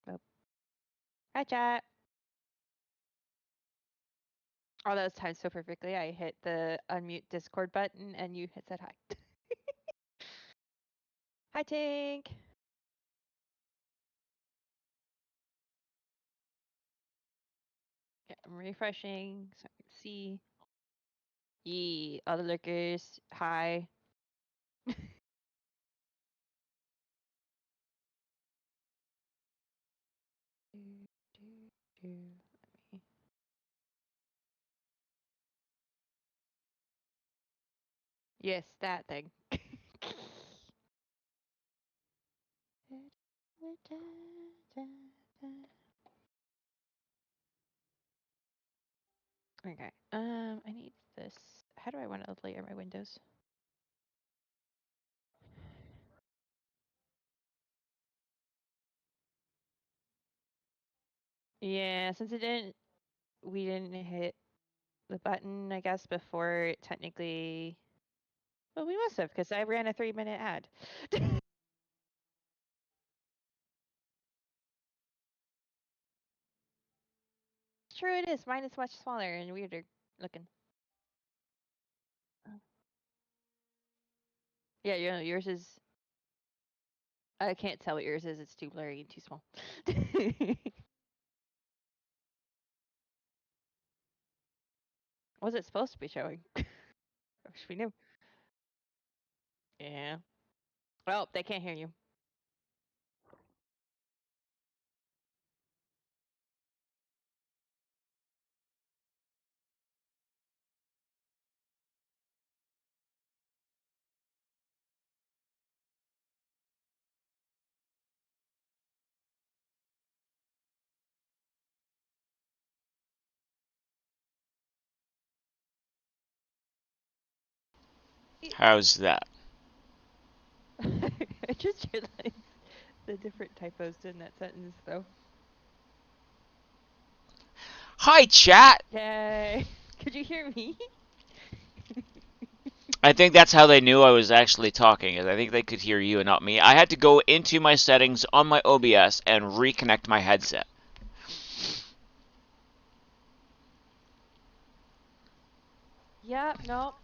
Oh. Hi, chat. Oh, that was timed so perfectly. I hit the unmute Discord button and you hit said hi. Hi, Tink. Okay, I'm refreshing so I can see. Yee, other lurkers. Hi. Let me- Yes, that thing. Okay. I need this. How do I want to layer my windows? Yeah, since we didn't hit the button, I guess, before it technically. Well, we must have, because I ran a 3-minute ad. True, it is. Mine is much smaller and weirder looking. Oh. Yeah, yours is. I can't tell what yours is. It's too blurry and too small. What's it supposed to be showing? I wish we knew. Yeah. Well, they can't hear you. How's that? I just realized the different typos in that sentence, though. Hi, chat! Yay! Could you hear me? I think that's how they knew I was actually talking, is I think they could hear you and not me. I had to go into my settings on my OBS and reconnect my headset. Yeah, no.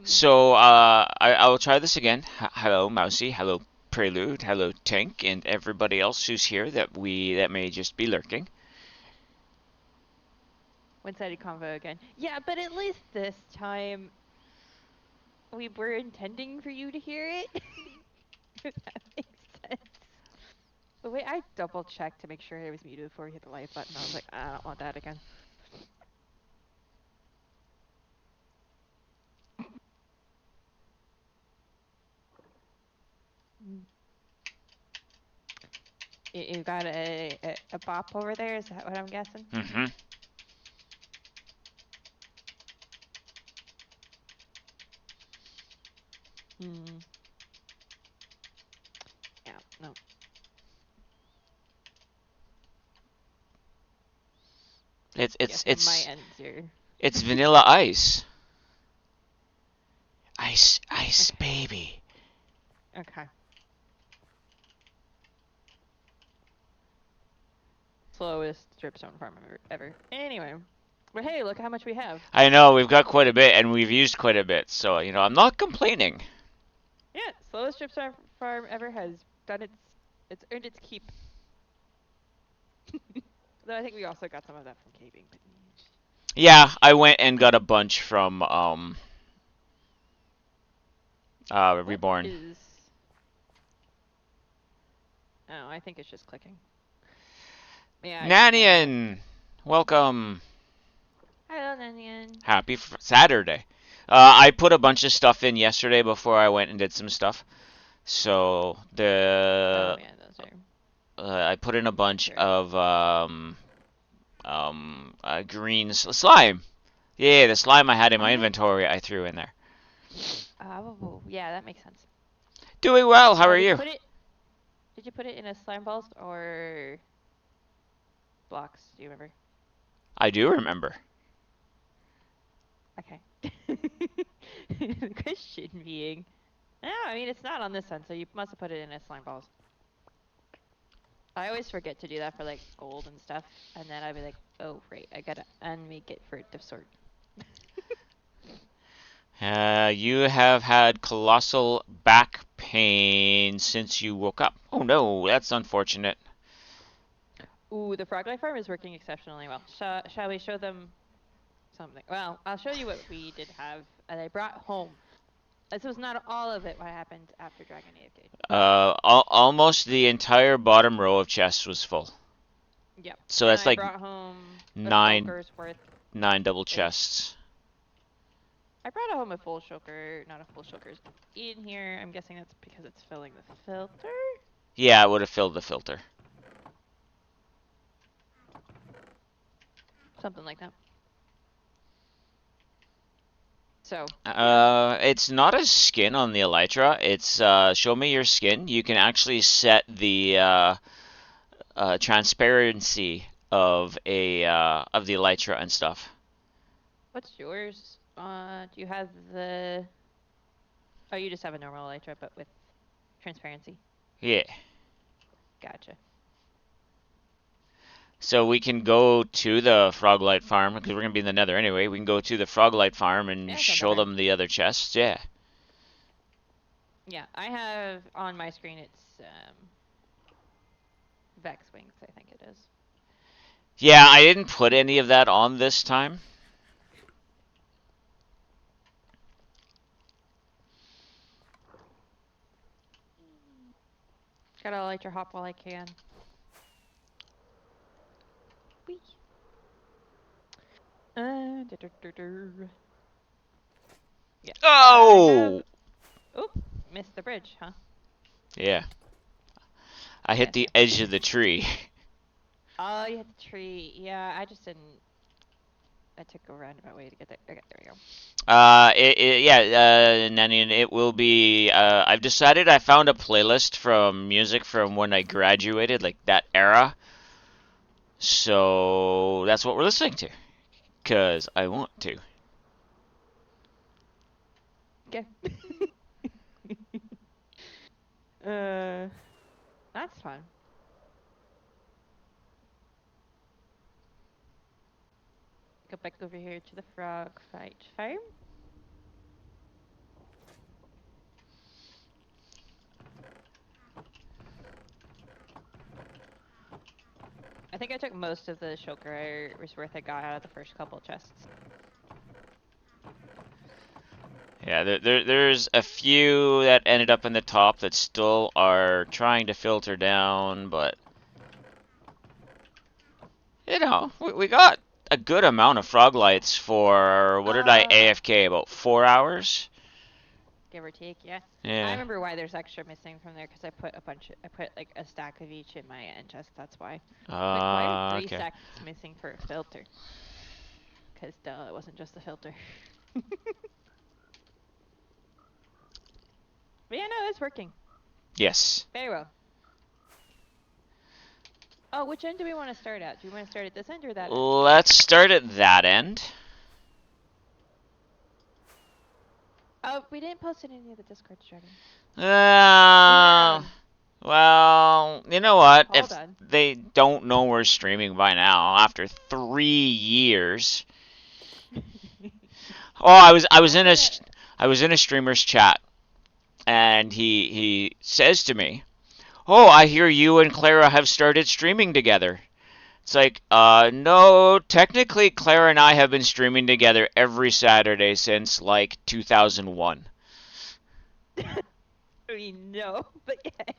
So, I will try this again. Hello, Mousy. Hello, Prelude. Hello, Tink, and everybody else who's here that may just be lurking. One-sided convo again. Yeah, but at least this time we were intending for you to hear it. If that makes sense. The way I double checked to make sure I was muted before we hit the live button, I was like, I don't want that again. You got a bop over there? Is that what I'm guessing? Mm-hmm. Hmm. Yeah, no. It's it's Guessing my it's ends here. it's Vanilla Ice. Ice, ice, Okay. baby. Okay. Slowest dripstone farm ever. Anyway. But hey, look how much we have. I know we've got quite a bit, and we've used quite a bit, so I'm not complaining. Yeah, slowest dripstone farm ever has done it's earned its keep. Though I think we also got some of that from caving. But Yeah, I went and got a bunch from what Reborn. is? Oh, I think it's just clicking. Yeah, I just have that. Nanian, welcome. Hello, Nanian. Happy Saturday. I put a bunch of stuff in yesterday before I went and did some stuff. So Oh the yeah, those are I put in a bunch sure. of green slime. Yeah, the slime I had in my Oh, inventory I threw in there. oh, yeah, that makes sense. Doing well. How are Did you you? put it? Did you put it in a slime balls or blocks? Do you remember? I do remember. Okay. The question being, no, I mean it's not on this end, so you must have put it in a slime balls. I always forget to do that for like gold and stuff, and then I'd be like, oh right, I gotta unmake it for it to sort. You have had colossal back pain since you woke up. Oh no, that's unfortunate. Ooh, the frog life farm is working exceptionally well. Shall we show them something? Well, I'll show you what we did have, and I brought home. This was not all of it. What happened after Dragon AFK? Almost the entire bottom row of chests was full. Yep. So And that's I like brought home a nine shulker's worth. nine double chests. I brought home a full shulker, not a full shulker's in here. I'm guessing that's because it's filling the filter. Yeah, it would have filled the filter. Something like that. So. It's not a skin on the Elytra. It's show me your skin. You can actually set the transparency of the Elytra and stuff. What's yours? Do you have the... Oh, you just have a normal elytra, but with transparency. Yeah. Gotcha. So we can go to the Froglight farm because we're gonna be in the Nether anyway. We can go to the Froglight farm and Yeah, show them the other chests. Yeah. Yeah, I have on my screen. It's Vex wings, I think it is. Yeah, I didn't put any of that on this time. Gotta elytra hop while I can. Whee. Yeah. Oh! Oop, missed the bridge, huh? Yeah. I hit the edge of the tree. Oh, you hit the tree. Yeah, I just didn't. I took a roundabout way to get there. Okay, there we go. Nanian, it will be, I've decided I found a playlist from music from when I graduated, like that era. So that's what we're listening to. Because I want to. Okay. That's fun. Go back over here to the frog fight farm. I think I took most of the shulker worth I got out of the first couple chests. Yeah, there's a few that ended up in the top that still are trying to filter down, but you know, we got a good amount of frog lights for what did I AFK about 4 hours? Give or take, yeah. Yeah. I remember why there's extra missing from there because I put I put like a stack of each in my end chest. That's why. Like, why are 3 Okay. stacks missing for a filter? Because duh, it wasn't just the filter. But yeah, no, it's working. Yes. Very well. Oh, which end do we want to start at? Do we want to start at this end or that end? Let's start at that end. Oh, we didn't post it in any of the Discord starting. Well, you know what? Hold if on. they don't know we're streaming by now, after 3 years. Oh, I was in a streamer's chat, and he says to me, "Oh, I hear you and Clara have started streaming together." It's like, no, technically Clara and I have been streaming together every Saturday since like 2001. I mean, no, but yes.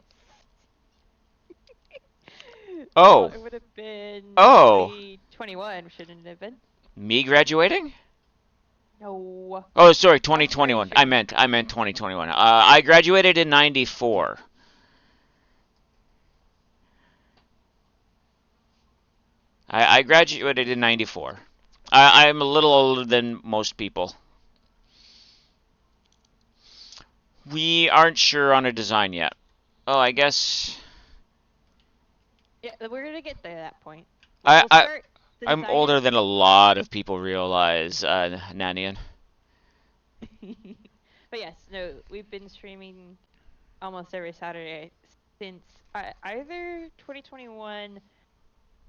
Oh. Well, it would have been 2021, shouldn't it have been? Me graduating? No. Oh, sorry, 2021. I meant 2021. I graduated in 94. I graduated in 94. I'm a little older than most people. We aren't sure on a design yet. Oh, I guess... Yeah, we're gonna get there at that point. I'm older than a lot of people realize, Nanian. But yes, no, we've been streaming almost every Saturday since either 2021,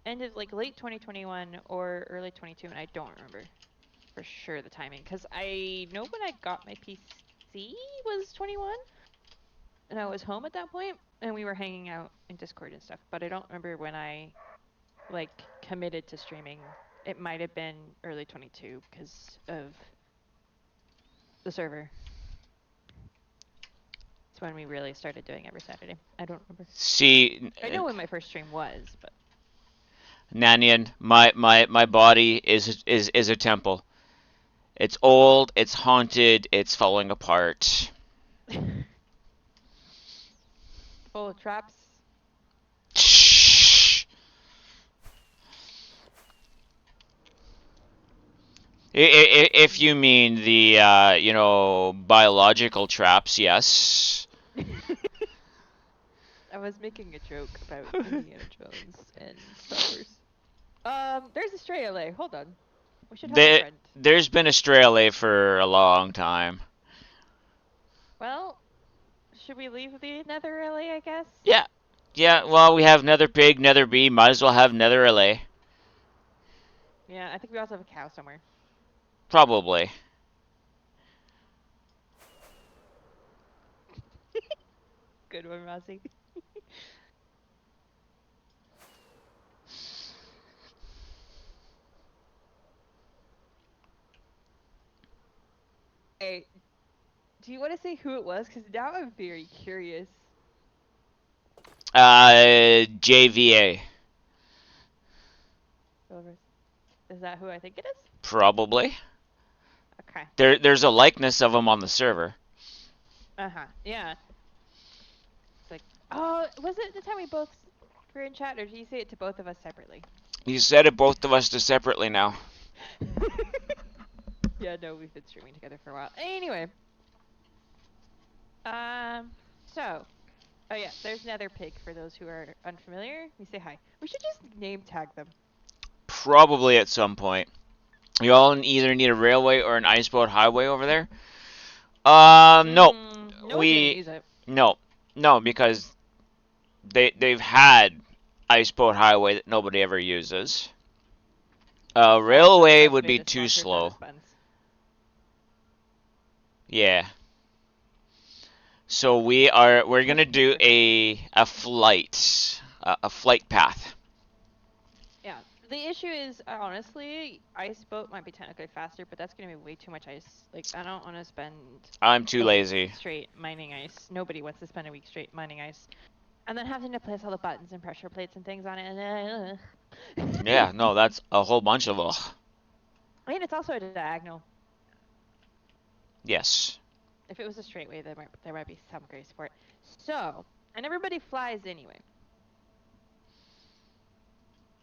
end of like late 2021 or early 22, and I don't remember for sure the timing because I know when I got my PC was 21 and I was home at that point and we were hanging out in Discord and stuff, but I don't remember when I like committed to streaming. It might have been early 22 because of the server. It's when we really started doing every Saturday. I don't remember. See, I know when my first stream was, but Nanyan, my body is a temple. It's old, it's haunted, it's falling apart. full of traps. Shh. If you mean the biological traps, yes. I was making a joke about Indiana Jones and Star Wars. There's a stray alley. Hold on. We should help a friend. There's been a stray alley for a long time. Well, should we leave the Nether alley, I guess? Yeah. Yeah, well, we have Nether Pig, Nether Bee, might as well have Nether alley. Yeah, I think we also have a cow somewhere. Probably. Good one, Rossi. Hey, do you want to say who it was? Because now I'm very curious. JVA. Is that who I think it is? Probably. Okay. There's a likeness of him on the server. Uh-huh. Yeah. It's like, oh, was it the time we both were in chat, or did you say it to both of us separately? You said it both of us to separately now. Yeah, no, we've been streaming together for a while. Anyway. So. Oh yeah, there's Nether Pig for those who are unfamiliar. We say hi. We should just name tag them. Probably at some point. You all either need a railway or an iceboat highway over there. No. No one's gonna use it. No, because they've had iceboat highway that nobody ever uses. Railway would be too slow. Yeah. So we're gonna do a flight path. Yeah. The issue is honestly, iceboat might be technically faster, but that's gonna be way too much ice. Like I don't want to spend. I'm too lazy. Straight mining ice. Nobody wants to spend a week straight mining ice, and then having to place all the buttons and pressure plates and things on it. Yeah, no, that's a whole bunch of ugh. I mean, it's also a diagonal. Yes. If it was a straight way, there might be some grace for it. So, and everybody flies anyway.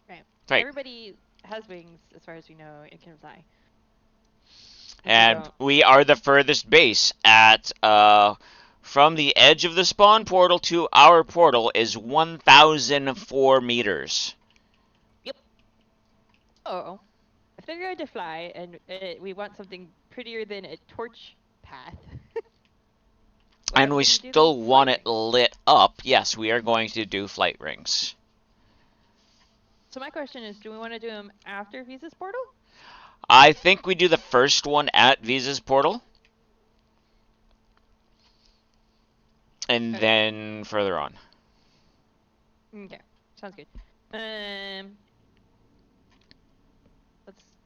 Right. Everybody has wings, as far as we know, it can fly. And we are the furthest base at from the edge of the spawn portal to our portal is 1,004 meters. Yep. Oh, if they're going to fly and we want something prettier than a torch path. And we still want it lit up, yes, we are going to do flight rings. So my question is, do we want to do them after Visa's portal? I think we do the first one at Visa's portal. And then further on. Okay, sounds good.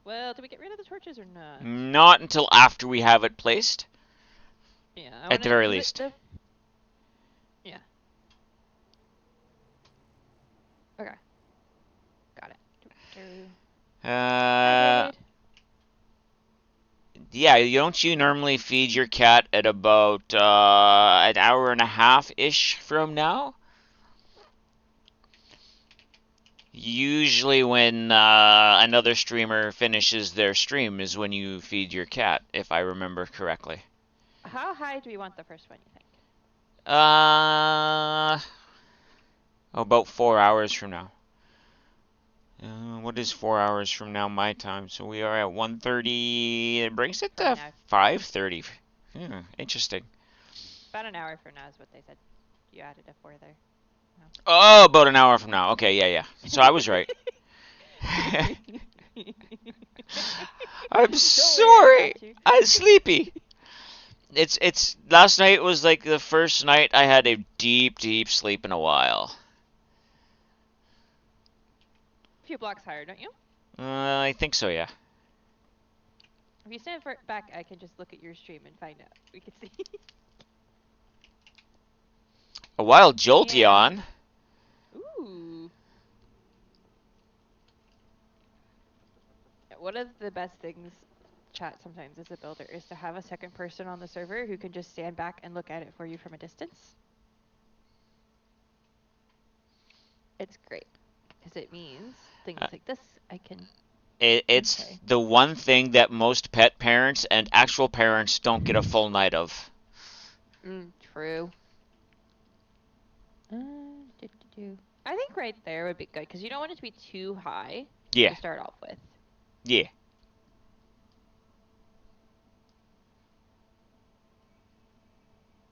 Well, do we get rid of the torches or not? Not until after we have it placed. Yeah. At the very least. Yeah. Okay. Got it. Yeah, don't you normally feed your cat at about an hour and a half-ish from now? Usually when another streamer finishes their stream is when you feed your cat, if I remember correctly. How high do we want the first one, you think? About 4 hours from now. What is 4 hours from now my time? So we are at 1:30. It brings it to 5:30. Interesting. About an hour from now is what they said. You added a 4 there. Oh, about an hour from now. Okay, yeah. So I was right. I'm Don't worry, I sorry. got you. I'm sleepy. It's last night was like the first night I had a deep sleep in a while. A few blocks higher, don't you? I think so, yeah. If you stand back, I can just look at your stream and find out. We can see. A wild And Jolteon. ooh, one of the best things, chat sometimes as a builder, is to have a second person on the server who can just stand back and look at it for you from a distance. It's great because it means things Uh, like this I can it's play. the one thing that most pet parents and actual parents don't get a full night of. True. I think right there would be good because you don't want it to be too high Yeah, to start off with. yeah.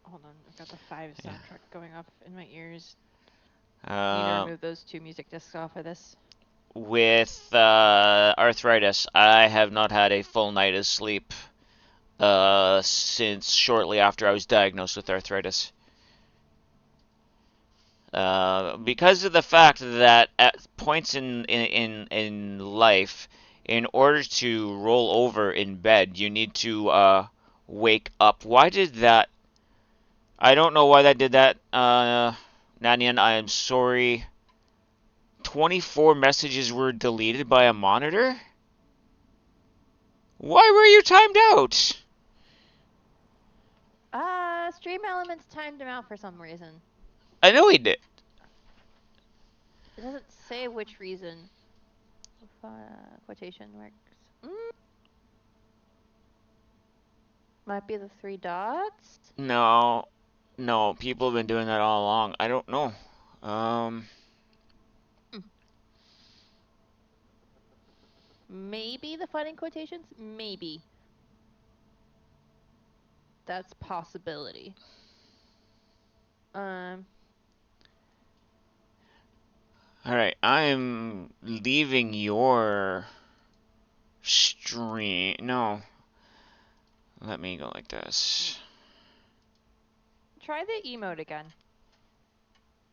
Hold on, I've got the 5 Yeah. soundtrack going off in my ears. Need to Um, remove those 2 music discs off of this. with arthritis, I have not had a full night of sleep since shortly after I was diagnosed with arthritis. Because of the fact that at points in life, in order to roll over in bed, you need to wake up. Why did that? I don't know why that did that. Nanian, I am sorry. 24 messages were deleted by a monitor? Why were you timed out? Stream Elements timed him out for some reason. I know he did. It doesn't say which reason. Quotation marks. Might be the 3 dots? No, no, people have been doing that all along. I don't know. Maybe the fighting quotations? Maybe. That's possibility. Alright, I'm leaving your stream. No. Let me go like this. Try the emote again.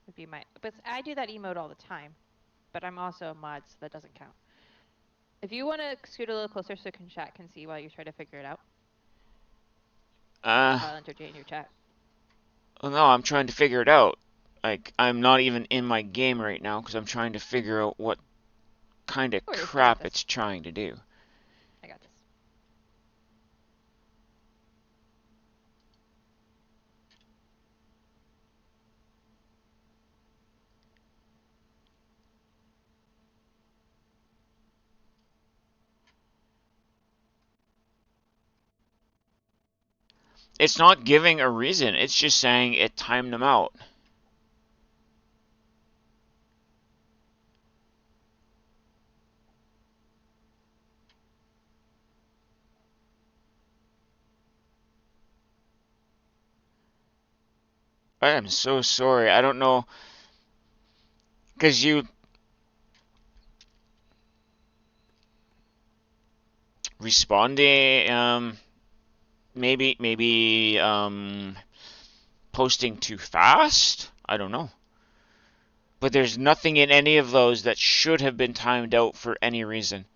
Would be my. But I do that emote all the time. But I'm also a mod, so that doesn't count. If you want to scoot a little closer so chat can see while you try to figure it out, I'll entertain your chat. Well, no, I'm trying to figure it out. Like, I'm not even in my game right now because I'm trying to figure out what kind of crap it's trying to do. I got this. It's not giving a reason. It's just saying it timed them out. I am so sorry. I don't know. Because you responding, maybe, posting too fast? I don't know. But there's nothing in any of those that should have been timed out for any reason.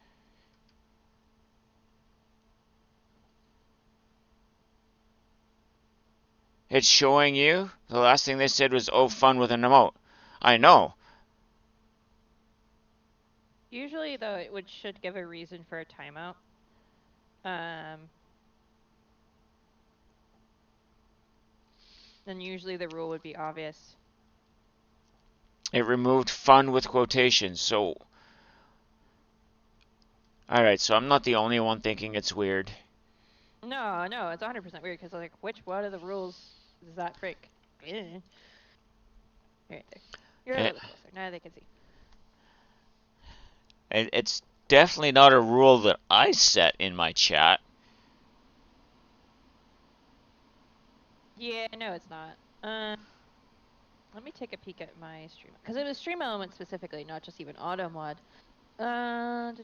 It's showing you. The last thing they said was, oh, fun with an emote. I know. Usually, though, it should give a reason for a timeout. Then usually the rule would be obvious. It removed fun with quotations, so... Alright, so I'm not the only one thinking it's weird. No, it's 100% weird, because, like, which one of the rules does that break? Right there. You're a little closer. Now they can see. It's definitely not a rule that I set in my chat. Yeah, no, it's not. Let me take a peek at my stream, because it was stream element specifically, not just even auto mod. Spam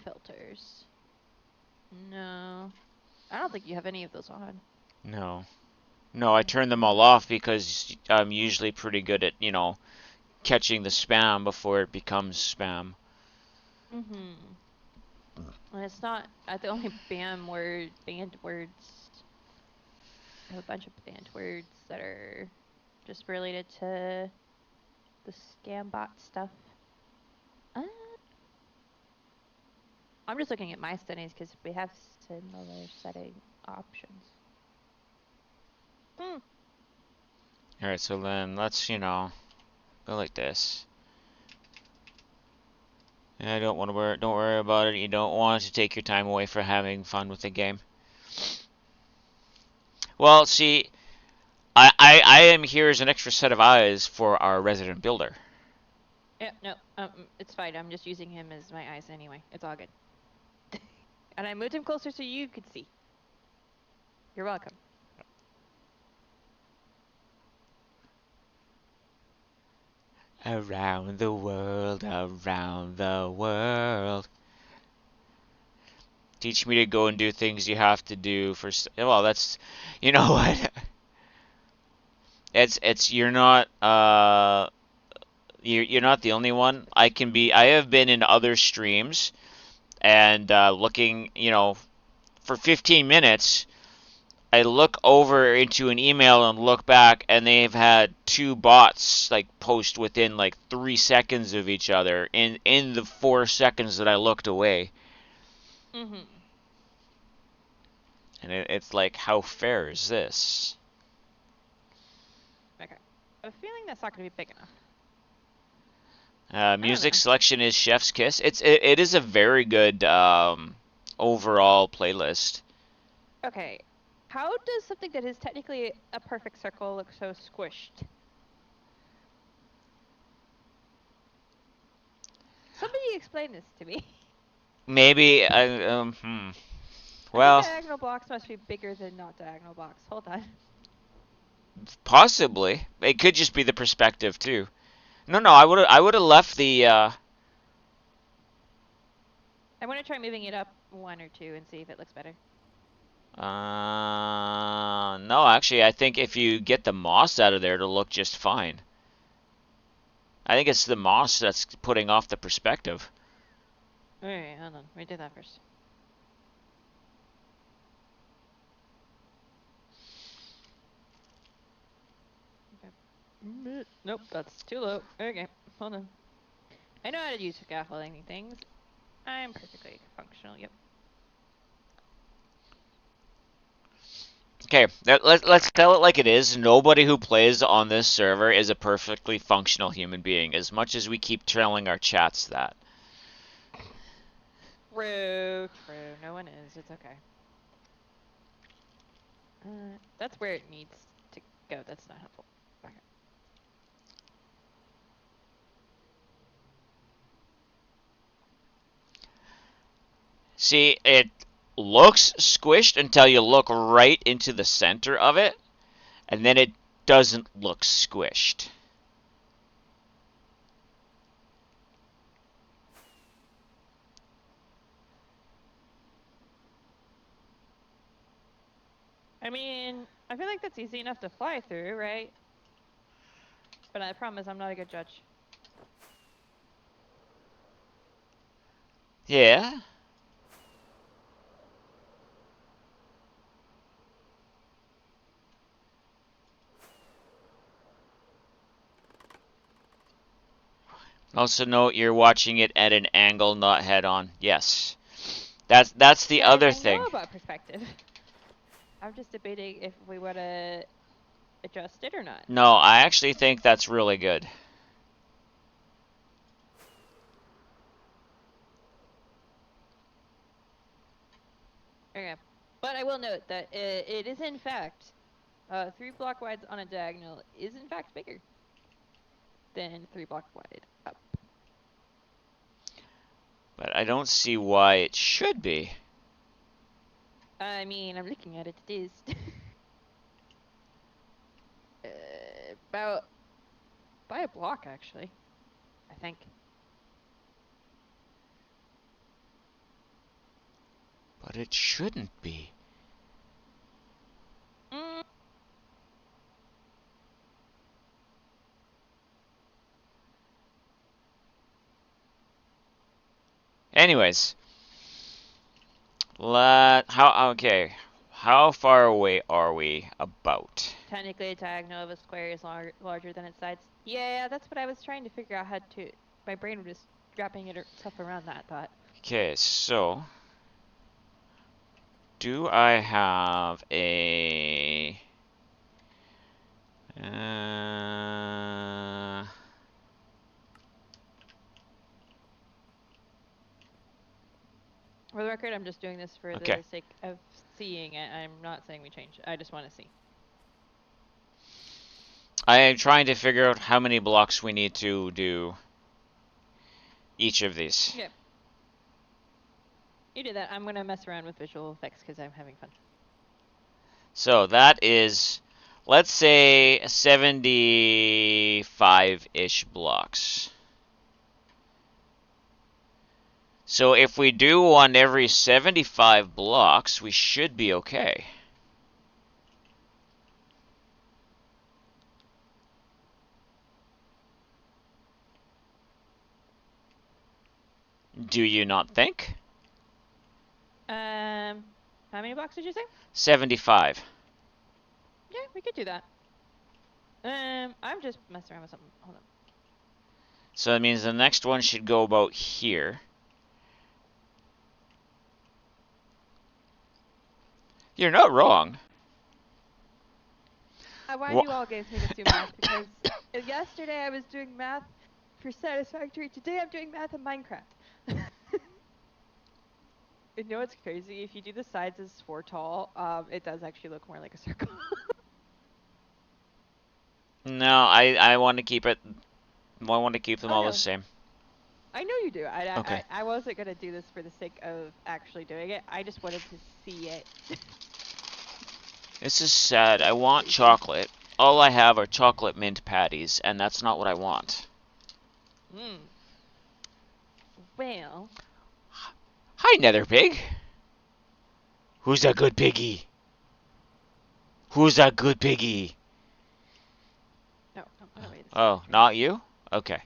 filters. No, I don't think you have any of those on. No. No, I turned them all off because I'm usually pretty good at, catching the spam before it becomes spam. Mm-hmm. And it's not the only banned words. I have a bunch of banned words that are just related to the scam bot stuff. I'm just looking at my settings because we have similar setting options. Alright, so then let's, go like this. I don't want to worry. Don't worry about it. You don't want to take your time away for having fun with the game. Well, see, I am here as an extra set of eyes for our resident builder. Yeah, no, it's fine. I'm just using him as my eyes anyway. It's all good. And I moved him closer so you could see. You're welcome. Around the world, around the world. Teach me to go and do things you have to do for. Well, that's, you know what? It's you're not you're not the only one. I have been in other streams and looking, for 15 minutes. I look over into an email and look back, and they've had two bots like post within like 3 seconds of each other in the 4 seconds that I looked away. Mm-hmm. And it's like, how fair is this? Okay. I have a feeling that's not going to be big enough. Music selection is Chef's Kiss. It is a very good overall playlist. Okay. How does something that is technically a perfect circle look so squished? Somebody explain this to me. Maybe Well, well, diagonal blocks must be bigger than not diagonal blocks. Hold on. possibly. It could just be the perspective too. No, I would have left the I'm going to try moving it up 1 or 2 and see if it looks better. No, actually, I think if you get the moss out of there, it'll look just fine. I think it's the moss that's putting off the perspective. Alright, hold on. Let me do that first. Okay. Nope, that's too low. Okay, hold on. I know how to use scaffolding things. I'm perfectly functional, yep. Okay, let's tell it like it is. Nobody who plays on this server is a perfectly functional human being, as much as we keep telling our chats that. True. No one is. It's okay. That's where it needs to go. That's not helpful. Okay. See, it looks squished until you look right into the center of it, and then it doesn't look squished. I mean, I feel like that's easy enough to fly through, right? But I promise I'm not a good judge. Yeah. Also note you're watching it at an angle, not head on. Yes. That's the other I thing. know about perspective. I'm just debating if we want to adjust it or not. No, I actually think that's really good. Okay. But I will note that it is in fact 3 block wide on a diagonal is in fact bigger than 3 block wide up. But I don't see why it should be. I mean, I'm looking at it. It is. About by a block, actually. I think. But it shouldn't be. Mm. Anyways, okay. How far away are we about? Technically, a diagonal of a square is larger than its sides. Yeah, that's what I was trying to figure out how to. My brain was just wrapping itself around that thought. Okay, so do I have a For the record, I'm just doing this for okay. the sake of seeing it. I'm not saying we change it. I just want to see. I am trying to figure out how many blocks we need to do each of these. Yep. You do that. I'm gonna mess around with visual effects because I'm having fun. So that is, let's say, 75-ish blocks. So if we do one every 75 blocks, we should be okay. Do you not think? How many blocks did you say? 75. Yeah, we could do that. I'm just messing around with something. Hold on. So that means the next one should go about here. You're not wrong. Why do you all guys make us do math? Because yesterday I was doing math for Satisfactory. Today I'm doing math in Minecraft. You know what's crazy? If you do the sides as 4 tall, it does actually look more like a circle. No, I want to keep it. I want to keep them all no. the same. I know you do. Okay. I wasn't gonna do this for the sake of actually doing it. I just wanted to see it. This is sad. I want chocolate. All I have are chocolate mint patties, and that's not what I want. Hmm. Well. Hi, Nether Pig. Who's a good piggy? Who's a good piggy? No, put away the Oh, sticker. not you? Okay.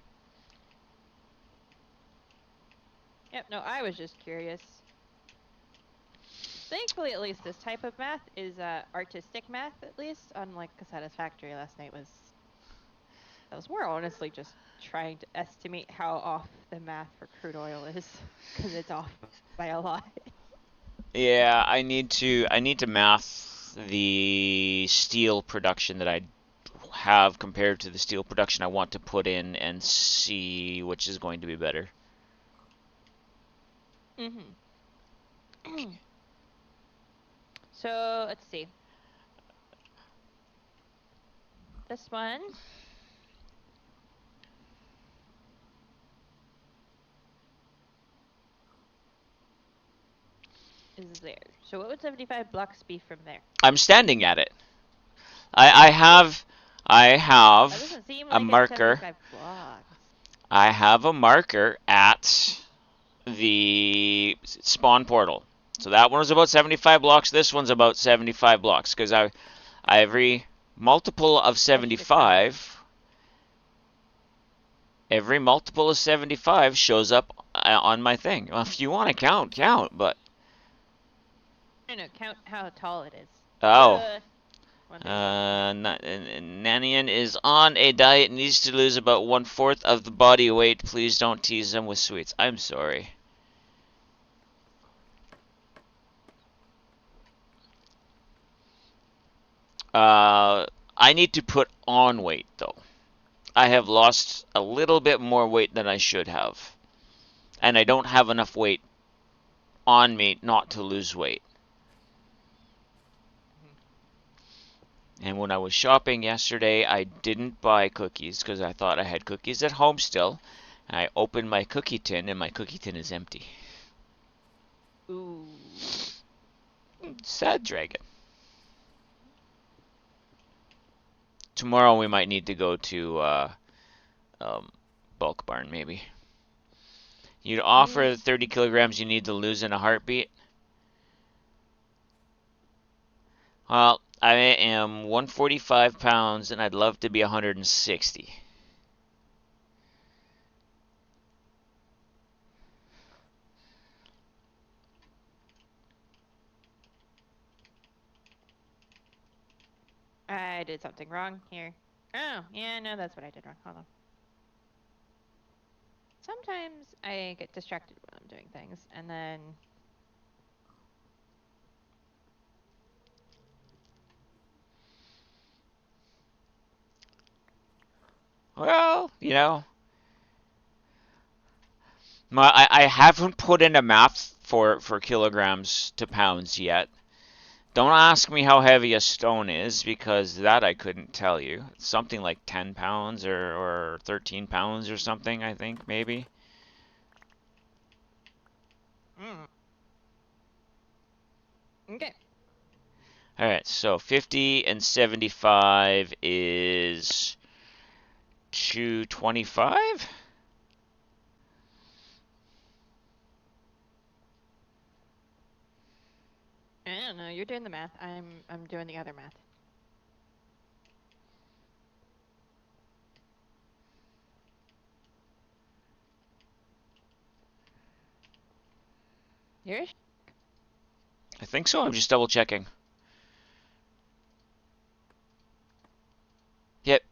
Yep, no, I was just curious. Thankfully, at least this type of math is artistic math, at least. Unlike Satisfactory last night was... That was more honestly just trying to estimate how off the math for crude oil is. Because it's off by a lot. Yeah, I need to math the steel production that I have compared to the steel production I want to put in and see which is going to be better. Mm-hmm. So, let's see. This one is there. So what would 75 blocks be from there? I'm standing at it. I have That doesn't seem a like it's marker. 75 blocks. I have a marker at the spawn portal. So that one was about 75 blocks. This one's about 75 blocks because every multiple of 75, every multiple of 75 shows up on my thing. Well, if you want to count, but No, count how tall it is. oh. One thing about Nanian is on a diet and needs to lose about 1/4 of the body weight. Please don't tease him with sweets. I'm sorry. I need to put on weight, though. I have lost a little bit more weight than I should have. And I don't have enough weight on me not to lose weight. And when I was shopping yesterday, I didn't buy cookies because I thought I had cookies at home still. And I opened my cookie tin, and my cookie tin is empty. Ooh. Sad dragon. Tomorrow we might need to go to bulk barn maybe. You'd offer the 30 kilograms you need to lose in a heartbeat. Well, I am 145 pounds and I'd love to be 160. I did something wrong here. Oh, yeah, no, that's what I did wrong. Hold on. Sometimes I get distracted when I'm doing things, and then... Well, you know, I haven't put in a math for kilograms to pounds yet. Don't ask me how heavy a stone is because that I couldn't tell you. It's something like 10 pounds or 13 pounds or something, I think, maybe. Okay. Alright, so 50 and 75 is 225? I don't know. You're doing the math. I'm doing the other math. You're I think so. I'm just double checking. Yep.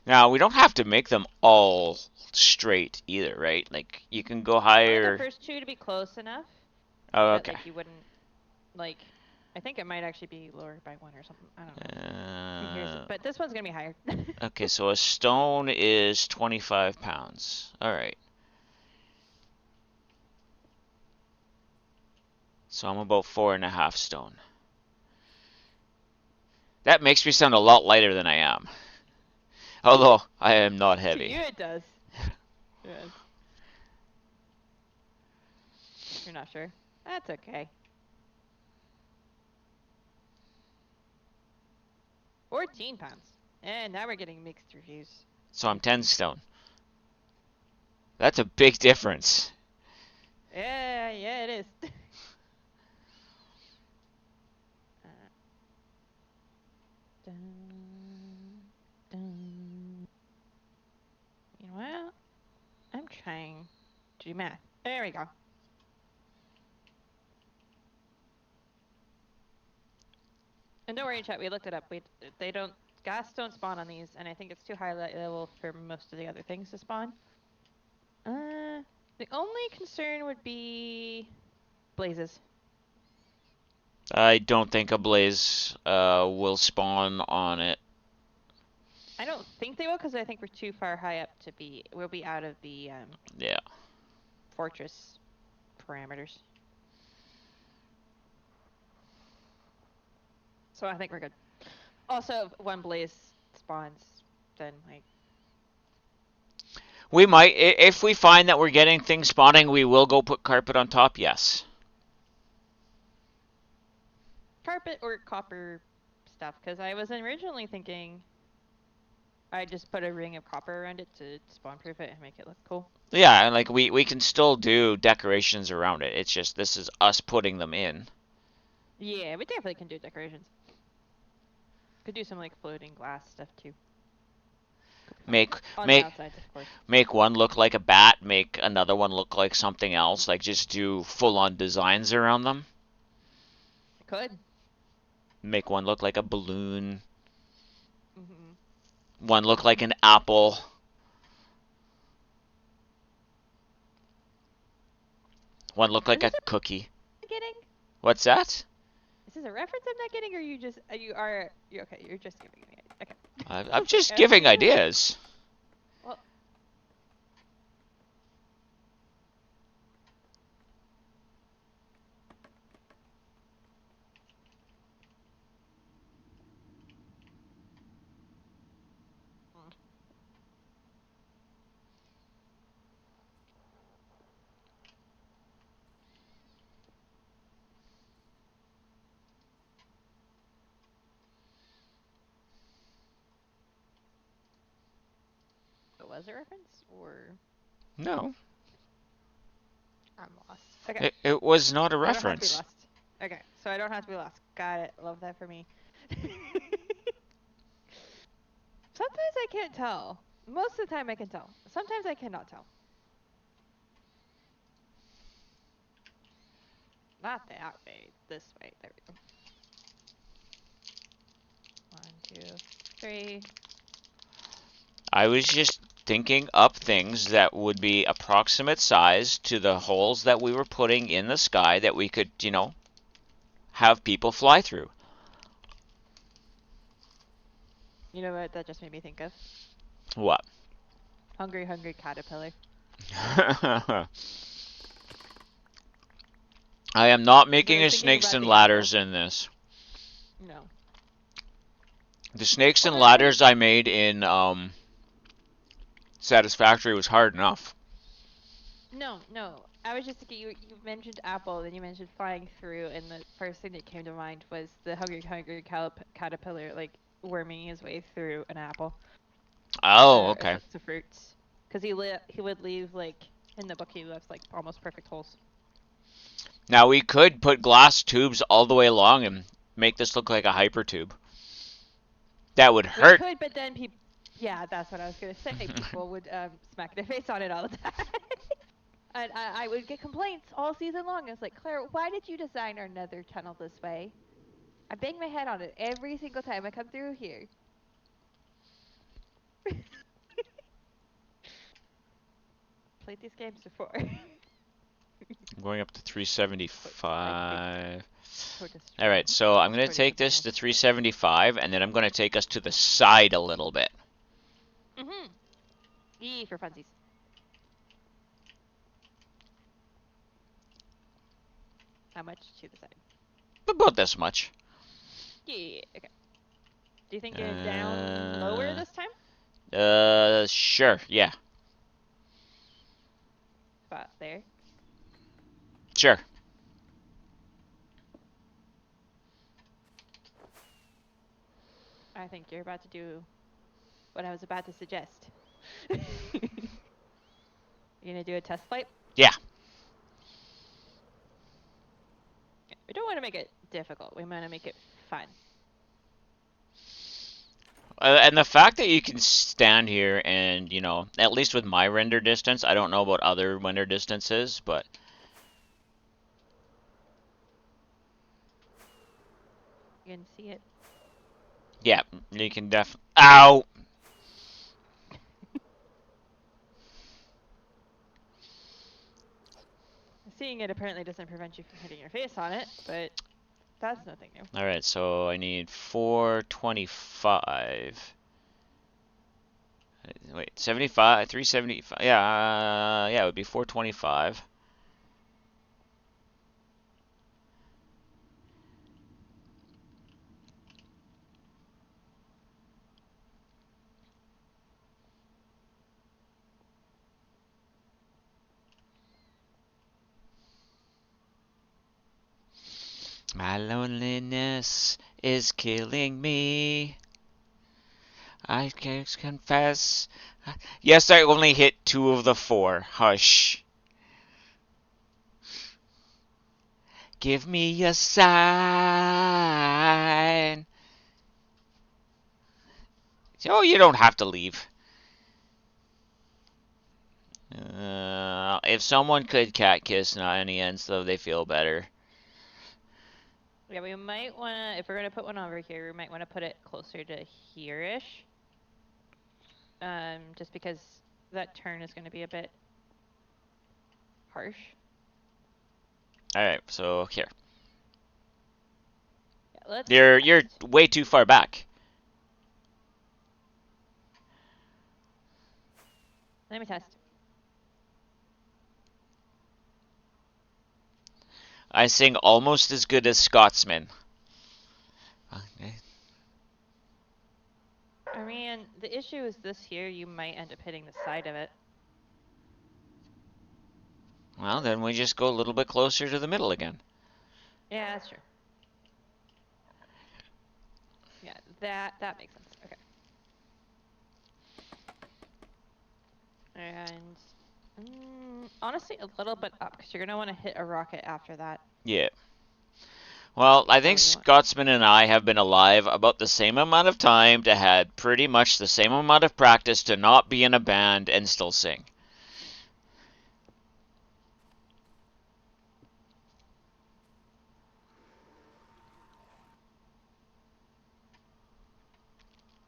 Now, we don't have to make them all straight either, right? Like, you can go I want the higher. first two to be close enough Oh, that okay. like you wouldn't like. I think it might actually be lower by one or something. I don't know. But this one's gonna be higher. Okay, so a stone is 25 pounds. All right. So I'm about 4.5 stone. That makes me sound a lot lighter than I am. Although I am not To heavy. you, it does. Yes. You're not sure. That's okay. 14 pounds. And now we're getting mixed reviews. So I'm 10 stone. That's a big difference. Yeah, it is. Dun, dun. You know what? I'm trying to do math. There we go. And don't worry, chat. We looked it up. They don't gas don't spawn on these, and I think it's too high level for most of the other things to spawn. The only concern would be blazes. I don't think a blaze will spawn on it. I don't think they will because I think we're too far high up to be. We'll be out of the Yeah. fortress parameters. So I think we're good. Also, if one blaze spawns, then like We might, if we find that we're getting things spawning, we will go put carpet on top, yes. carpet or copper stuff. Because I was originally thinking I just put a ring of copper around it to spawn proof it and make it look cool. Yeah, and like we can still do decorations around it. It's just this is us putting them in. Yeah, we definitely can do decorations. Could do some like floating glass stuff too. Make On make the outsides, of course. make one look like a bat, make another one look like something else. Like just do full-on designs around them. Could. Make one look like a balloon. Mm-hmm. One look like an apple. One look like a cookie. Getting? What's that? Is this a reference I'm not getting, or you just you okay? You're just giving me it. Okay. I'm just giving ideas. Well. was a reference, or No, I'm lost. Okay. it was not a I don't have to be reference. lost. Okay, so I don't have to be lost. Got it. Love that for me. Sometimes I can't tell. Most of the time I can tell. Sometimes I cannot tell. Not that way. This way. There we go. 1, 2, 3. I was just thinking up things that would be approximate size to the holes that we were putting in the sky that we could, have people fly through. You know what that just made me think of? What? Hungry, hungry caterpillar. I am not Because I making was a thinking snakes about and the apple. ladders in this. No. The snakes and Well, ladders I made in Satisfactory was hard enough. no, no. I was just thinking, you mentioned apple, then you mentioned flying through, and the first thing that came to mind was the hungry, hungry caterpillar, like, worming his way through an apple. Oh, Or okay. some fruits. Because he would leave, like, in the book he left, like, almost perfect holes. Now we could put glass tubes all the way along and make this look like a hyper tube. That would We hurt. could, but then people... Yeah, that's what I was going to say. People would smack their face on it all the time. And I would get complaints all season long. It's like, Claire, why did you design our nether tunnel this way? I bang my head on it every single time I come through here. Played these games before. I'm going up to 375. Protest. Alright, so I'm going to According to take this panels. to 375, and then I'm going to take us to the side a little bit. Mm-hmm. Yee, for funsies. How much to the side? About this much. Yeah, okay. Do you think it down lower this time? Sure, yeah. About there. Sure. I think you're about to do what I was about to suggest. You gonna do a test flight? Yeah. We don't want to make it difficult. We want to make it fun. And the fact that you can stand here and, at least with my render distance, I don't know about other render distances, but You can see it. yeah, you can Ow! Seeing it apparently doesn't prevent you from hitting your face on it, but that's nothing new. Alright, so I need 425. Wait, 75, 375. Yeah, yeah, it would be 425. My loneliness is killing me. I can't confess. Yes, I only hit 2 of the 4. Hush. Give me a sign. Oh, you don't have to leave. If someone could cat kiss any ends, though, they feel better. Yeah, we might want to, if we're going to put one over here, we might want to put it closer to here-ish. Just because that turn is going to be a bit harsh. Alright, so here. Yeah, let's You're way too far back. Let me test. I sing almost as good as Scotsman. Okay. I mean, the issue is this here, you might end up hitting the side of it. Well, then we just go a little bit closer to the middle again. Yeah, that's true. Yeah, that makes sense. Okay. and honestly, a little bit up because you're gonna want to hit a rocket after that. Yeah. Well, I So think you want. Scotsman and I have been alive about the same amount of time to had pretty much the same amount of practice to not be in a band and still sing.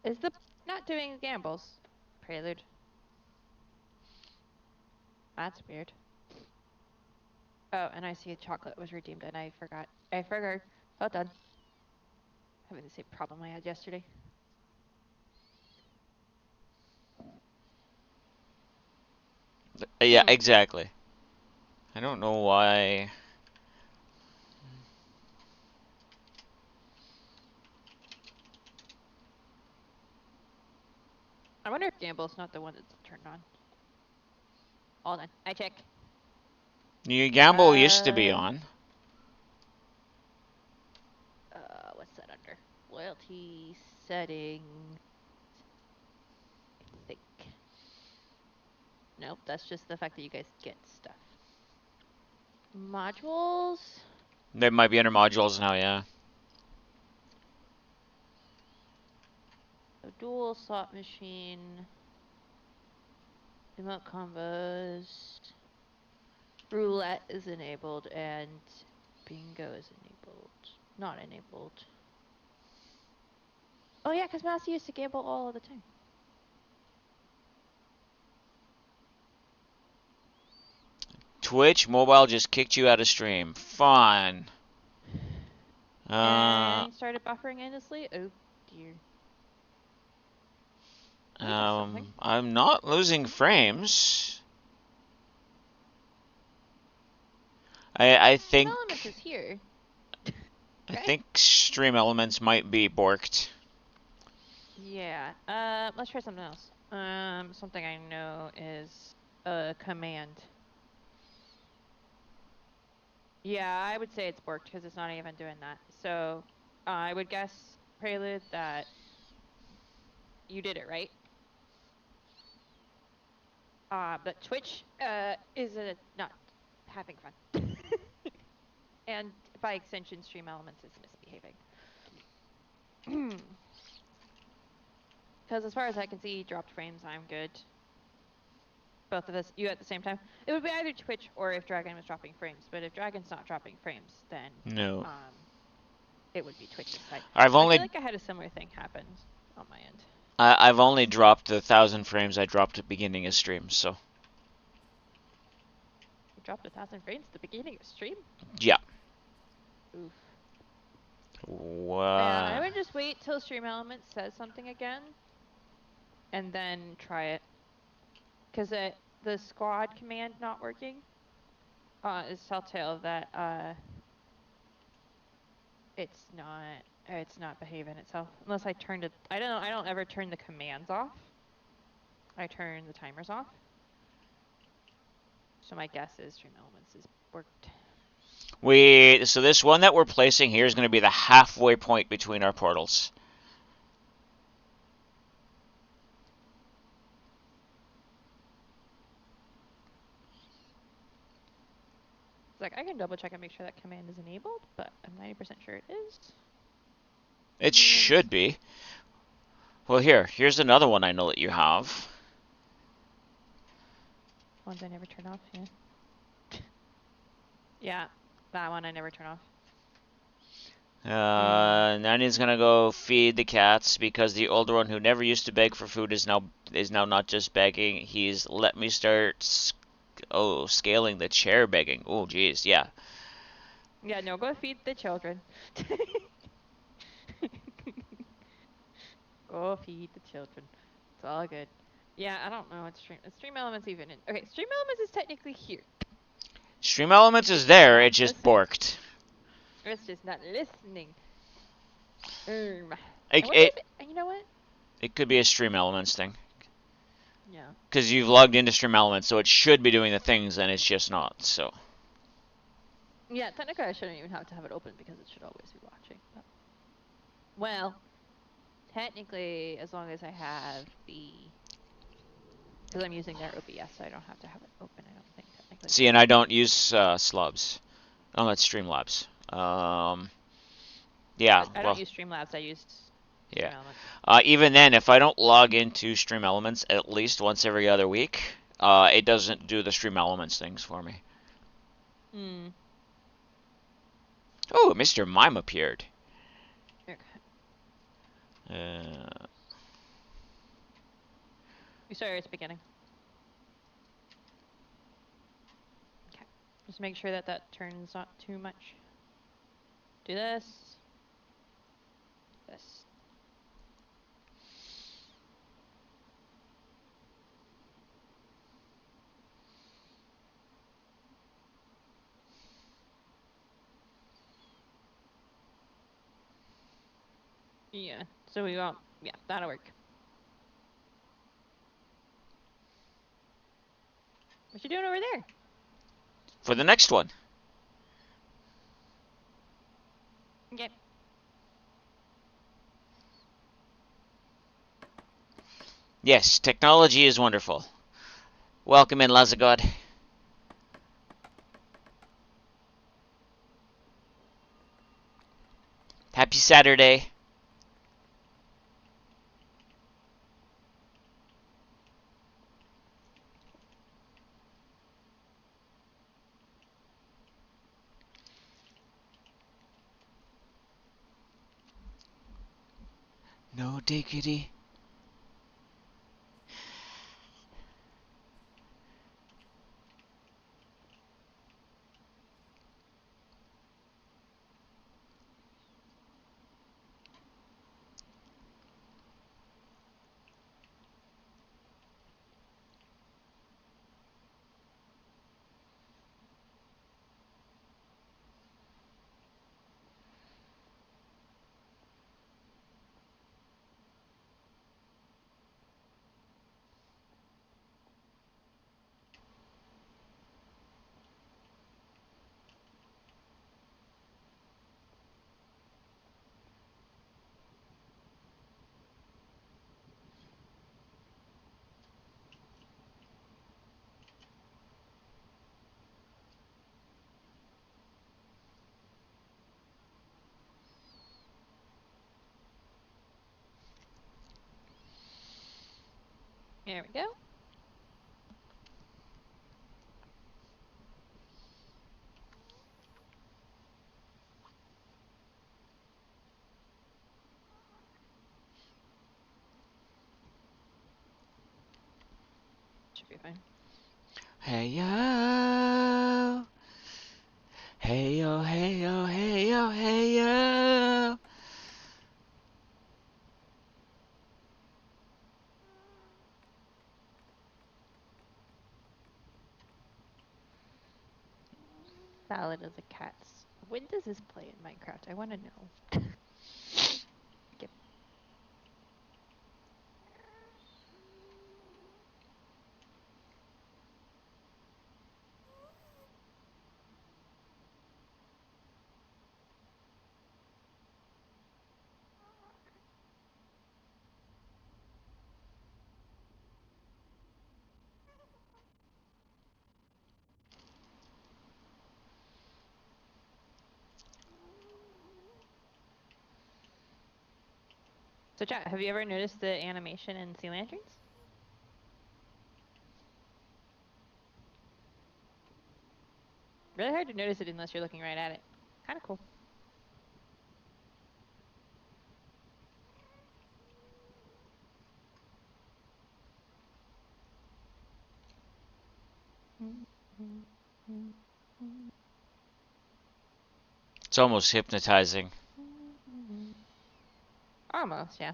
Is the not doing gambles? Prelude. That's weird. Oh, and I see a chocolate was redeemed, and I forgot. I forgot. Well done. Having the same problem I had yesterday. Yeah, exactly. I don't know why. I wonder if gamble's not the one that's turned on. Hold on. I check. Your gamble used to be on. What's that under? Loyalty settings. I think. Nope, that's just the fact that you guys get stuff. Modules. They might be under modules now, yeah. So dual slot machine. Emote combos. Roulette is enabled and bingo is enabled. Not enabled. Oh yeah, because Massey used to gamble all the time. Twitch mobile just kicked you out of stream. Fun. And started buffering endlessly. Oh dear. Let me test something. I'm not losing frames. I Stream Elements think is here. I Okay. think Stream Elements might be borked. Yeah. Let's try something else. Something I know is a command. Yeah, I would say it's borked because it's not even doing that. So I would guess, Prelude, that you did it right. But Twitch is not having fun. And by extension, Stream Elements is misbehaving. Because as far as I can see, dropped frames, I'm good. Both of us, you at the same time. It would be either Twitch or if Dragon was dropping frames. But if Dragon's not dropping frames, then No. it would be Twitch's side. I've I only feel like I had a similar thing happen on my end. I've only dropped the 1,000 frames I dropped at the beginning of stream, so. You dropped 1,000 frames at the beginning of stream? Yeah. Oof. What? Yeah, I would just wait till Stream Elements says something again, and then try it. Because the squad command not working is telltale that it's not behaving itself unless I turned it. I don't ever turn the commands off. I turn the timers off. So my guess is Stream Elements is worked. So this one that we're placing here is going to be the halfway point between our portals. It's like I can double check and make sure that command is enabled, but I'm 90% sure it is. It should be. Well, here's another one I know that you have. Ones I never turn off, yeah. Yeah, that one I never turn off. Nanny's gonna go feed the cats because the older one who never used to beg for food is now not just begging. He's let me start scaling the chair begging. Oh geez, yeah. Yeah, no, go feed the children. Go feed the children. It's all good. Yeah, I don't know what Stream Elements even in. Okay, Stream Elements is technically here. Stream Elements is there, it just borked. It's just not listening. You know what? It could be a Stream Elements thing. Yeah. Because you've logged into Stream Elements, so it should be doing the things, and it's just not, so. Yeah, technically I shouldn't even have to have it open because it should always be watching. But... Well, technically, as long as I have the because I'm using their OBS, so I don't have to have it open, I don't think, technically. See, and I don't use slubs. Oh, that's Streamlabs. Yeah, I well, don't use Streamlabs, I used yeah. StreamElements. Even then, if I don't log into Stream Elements at least once every other week, it doesn't do the Stream Elements things for me. Hmm. Oh, Mr. Mime appeared. Okay. Uh, We started at the beginning. Okay. Just make sure that that turns not too much. Do this. This. Yeah, so we won't, yeah, that'll work. What you doing over there? for the next one. Okay. Yes, technology is wonderful. Welcome in, Lazagod. Happy Saturday. No diggity. There we go. Should be fine. Hey yo. Hey yo, hey yo, hey yo, hey yo. Salad as a cat's. When does this play in Minecraft? I want to know. Yep. So chat, have you ever noticed the animation in sea lanterns? Really hard to notice it unless you're looking right at it. Kind of cool. It's almost hypnotizing. Almost, yeah.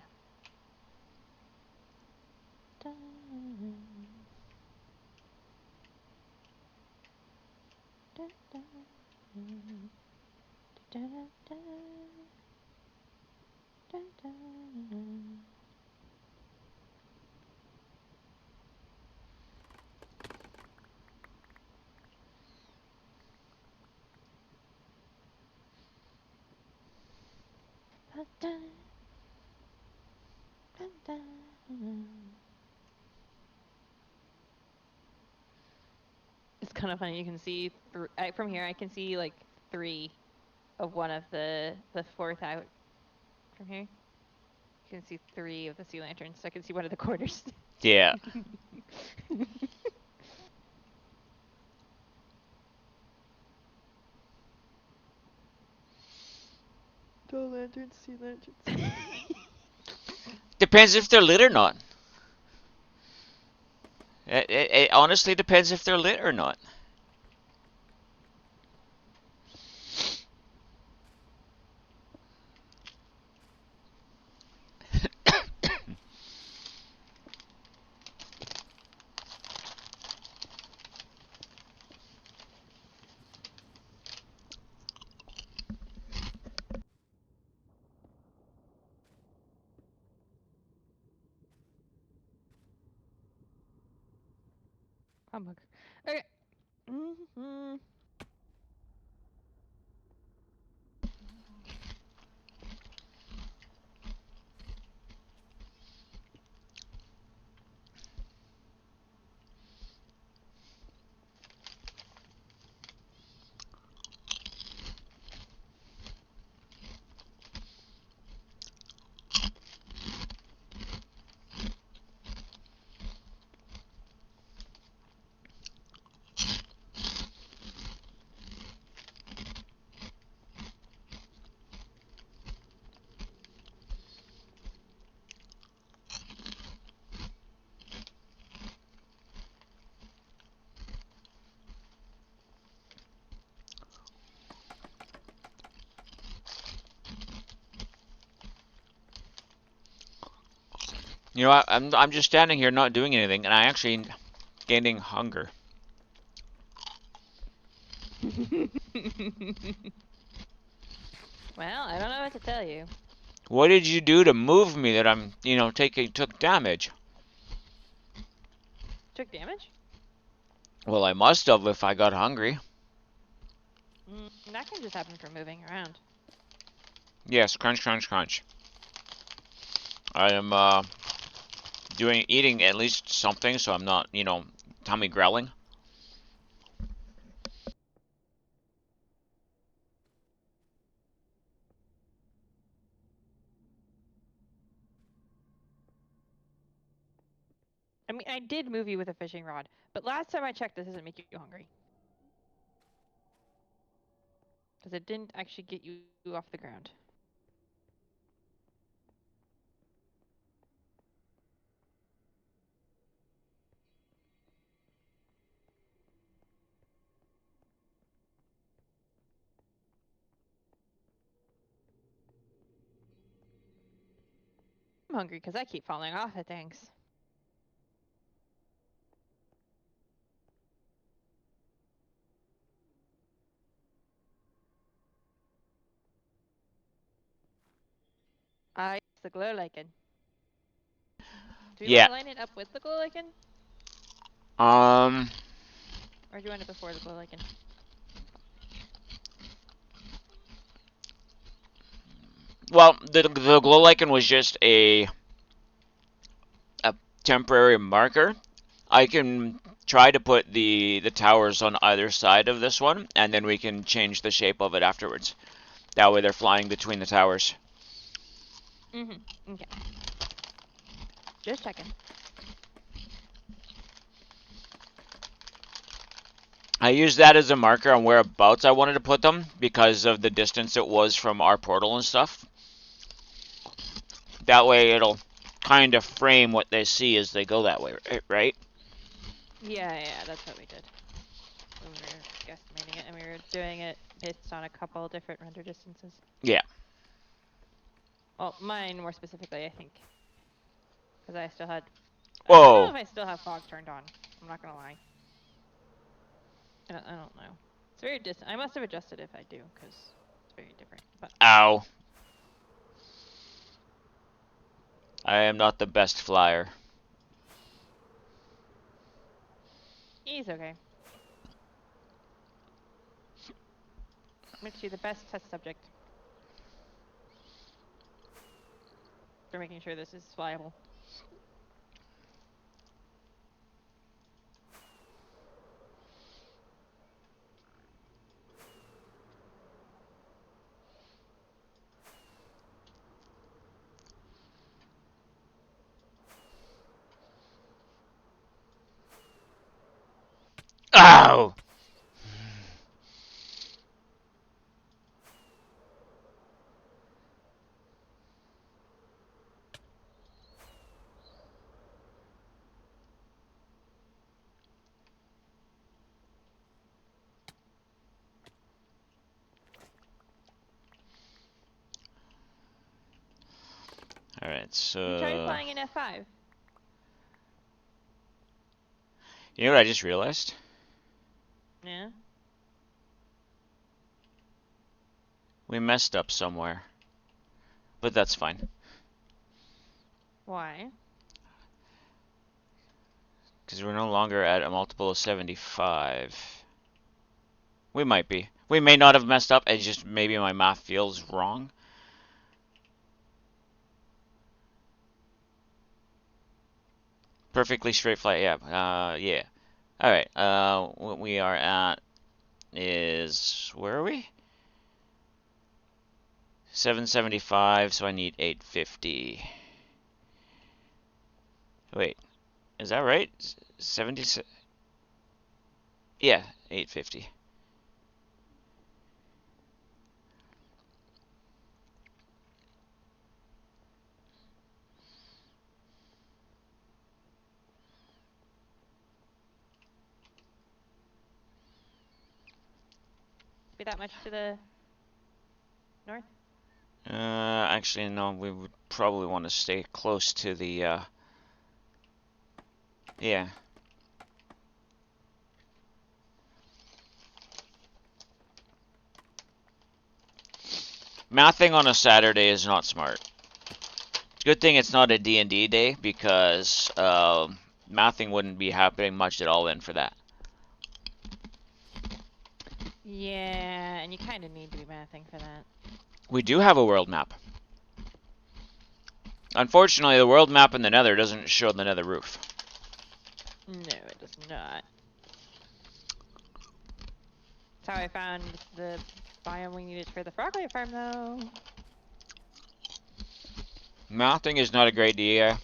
It's kind of funny. You can see from here. I can see like 3 of one of the fourth out from here. You can see 3 of the sea lanterns. So I can see one of the corners. Yeah. Door lanterns, sea lanterns. Depends if they're lit or not. It honestly depends if they're lit or not. Humbug. Okay. Mm-hmm. You know what? I'm just standing here not doing anything, and I actually gaining hunger. Well, I don't know what to tell you. What did you do to move me that I'm, took damage? Took damage? Well, I must have if I got hungry. That can just happen from moving around. Yes, crunch, crunch, crunch. I am eating at least something, so I'm not, tummy growling. I mean, I did move you with a fishing rod, but last time I checked, this doesn't make you hungry. Because it didn't actually get you off the ground. I'm hungry because I keep falling off of things. It's the glow lichen. Do you Yeah. want to line it up with the glow lichen? Um. Or do you want it before the glow lichen? Well, the glow lichen was just a temporary marker. I can try to put the towers on either side of this one, and then we can change the shape of it afterwards. That way they're flying between the towers. Mm-hmm. Okay. Just checking. I used that as a marker on whereabouts I wanted to put them because of the distance it was from our portal and stuff. That way it'll kind of frame what they see as they go that way, right? Yeah, that's what we did. We were guesstimating it, and we were doing it based on a couple different render distances. Yeah. Well, mine more specifically, I think. Because I still had... Whoa. I don't know if I still have fog turned on. I'm not gonna lie. I don't know. It's very distant. I must have adjusted if I do, because it's very different. But Ow. I am not the best flyer. he's okay. Makes you the best test subject for making sure this is flyable. Ow! Alright, You try so... flying in F5. You know what I just realized? Yeah. We messed up somewhere. But that's fine. Why? Because we're no longer at a multiple of 75. We might be. We may not have messed up, it's just maybe my math feels wrong. Perfectly straight flight, yeah. Yeah. Alright, what we are at is... Where are we? 775, so I need 850. Wait, is that right? 70... Yeah, 850. Be that much to the north? Actually, no, we would probably want to stay close to the, yeah. Mathing on a Saturday is not smart. Good thing it's not a D&D day, because, mathing wouldn't be happening much at all then for that. Yeah, and you kind of need to be mathing for that. We do have a world map. Unfortunately, the world map in the Nether doesn't show the Nether roof. No, it does not. That's how I found the biome we needed for the froglet farm, though. Mathing is not a great idea,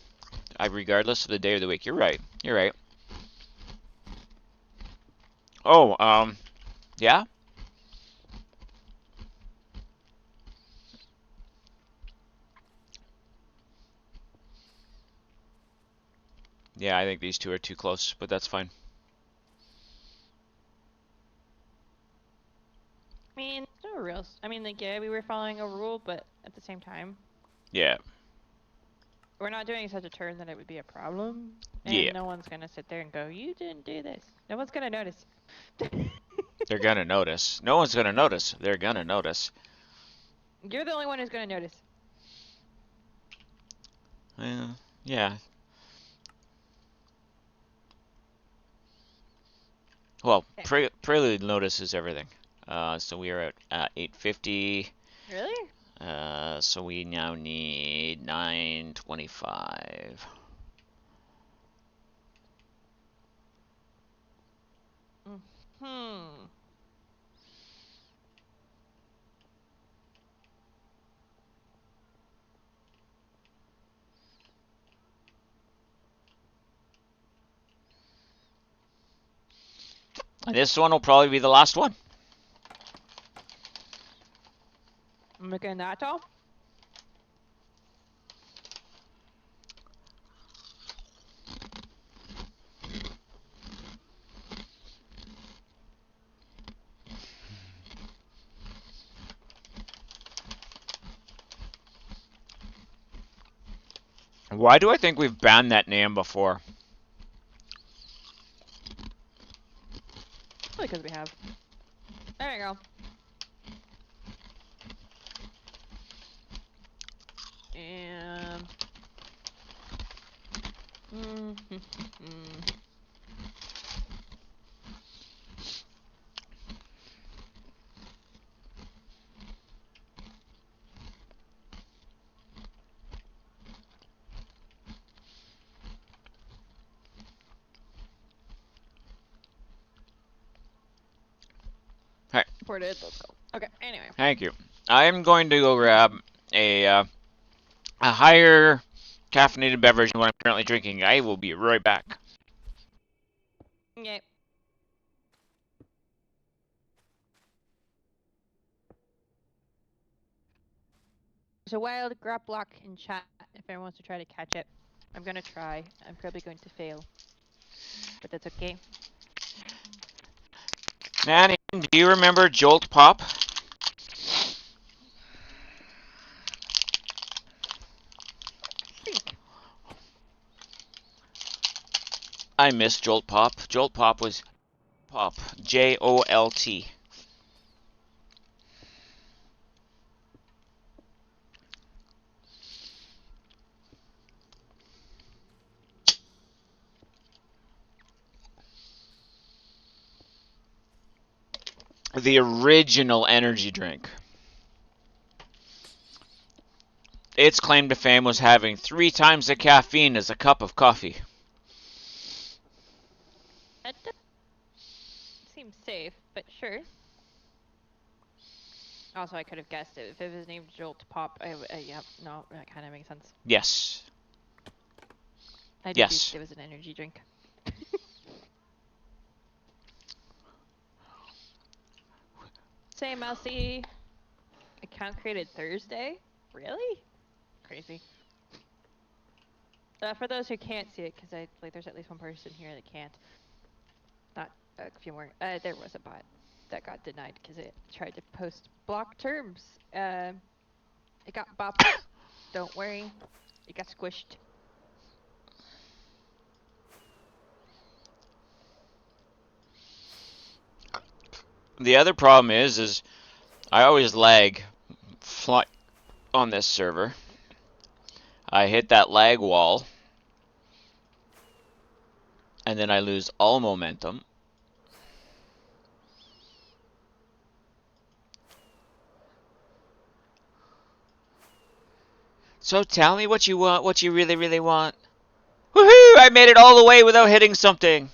regardless of the day of the week. You're right. You're right. Oh, yeah? Yeah, I think these two are too close, but that's fine. I mean, no real. I mean, like, yeah, we were following a rule, but at the same time, Yeah. we're not doing such a turn that it would be a problem. Yeah. And no one's gonna sit there and go, "You didn't do this." No one's gonna notice. They're gonna notice. No one's gonna notice. They're gonna notice. You're the only one who's gonna notice. Yeah. Well, Prelude notices everything. So we are at 850. Really? So we now need 925. Hmm. And this one will probably be the last one. I'm looking at that tall. Why do I think we've banned that name before? Probably because we have. There you go. And. Alright. Ported. Let's go. Okay. Anyway. Thank you. I'm going to go grab a higher caffeinated beverage than what I'm currently drinking. I will be right back. Okay. There's a wild grab block in chat if anyone wants to try to catch it. I'm gonna try. I'm probably going to fail. But that's okay. Nanny, do you remember Jolt Pop? Think. I miss Jolt Pop. Jolt Pop was Pop. Jolt. The original energy drink. Its claim to fame was having 3 times the caffeine as a cup of coffee. That seems safe, but sure. Also, I could have guessed it. If it was named Jolt Pop, yeah, no, that kind of makes sense. Yes. I Yes. It was an energy drink. Same, Elsie. Account created Thursday? Really? Crazy. For those who can't see it, because there's at least one person here that can't. Not a few more. There was a bot that got denied because it tried to post block terms. It got bopped. Don't worry, it got squished. The other problem is I always lag fly on this server. I hit that lag wall, and then I lose all momentum. So tell me what you want, what you really, really want. Woohoo! I made it all the way without hitting something.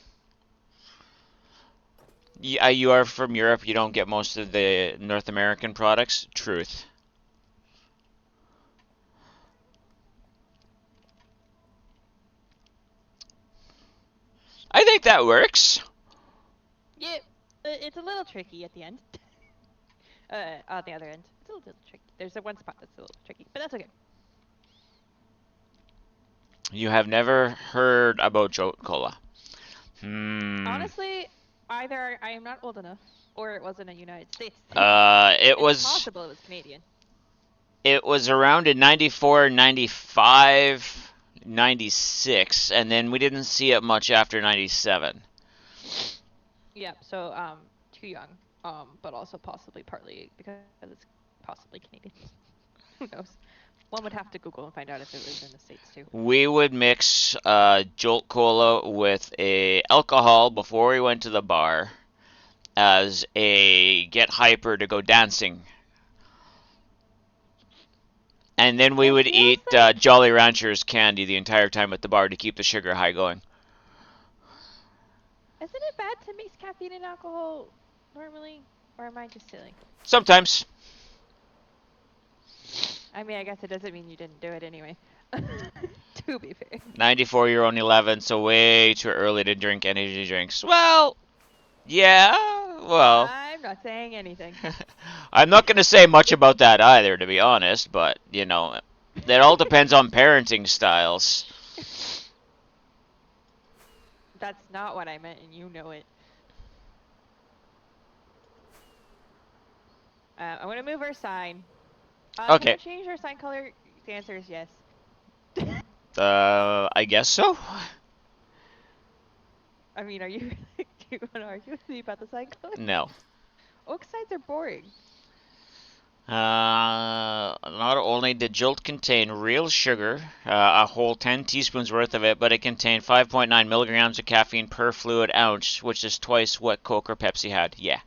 Yeah, you are from Europe. You don't get most of the North American products. Truth. I think that works. Yeah, it's a little tricky at the end. On the other end, it's a little tricky. There's one spot that's a little tricky, but that's okay. You have never heard about Jolt Cola. Honestly, either I am not old enough, or it wasn't a United States thing. It's possible it was Canadian. It was around in 94, 95, 96, and then we didn't see it much after 97. Yeah, so too young, but also possibly partly because it's possibly Canadian. Who knows? One would have to Google and find out if it was in the States too. We would mix Jolt Cola with a alcohol before we went to the bar as a get hyper to go dancing. And then we would eat Jolly Ranchers candy the entire time at the bar to keep the sugar high going. Isn't it bad to mix caffeine and alcohol normally? Or am I just silly? Sometimes. I mean, I guess it doesn't mean you didn't do it anyway. To be fair. 94, you're only 11, so way too early to drink energy drinks. Well, yeah, well. I'm not saying anything. I'm not going to say much about that either, to be honest, but, you know, it all depends on parenting styles. That's not what I meant, and you know it. I'm going to move our sign. Okay. Can I change our sign color? The answer is yes. I guess so. I mean, do you want to argue with me about the sign color? No. Oak signs are boring. Not only did Jolt contain real sugar, a whole 10 teaspoons worth of it, but it contained 5.9 milligrams of caffeine per fluid ounce, which is twice what Coke or Pepsi had. Yeah.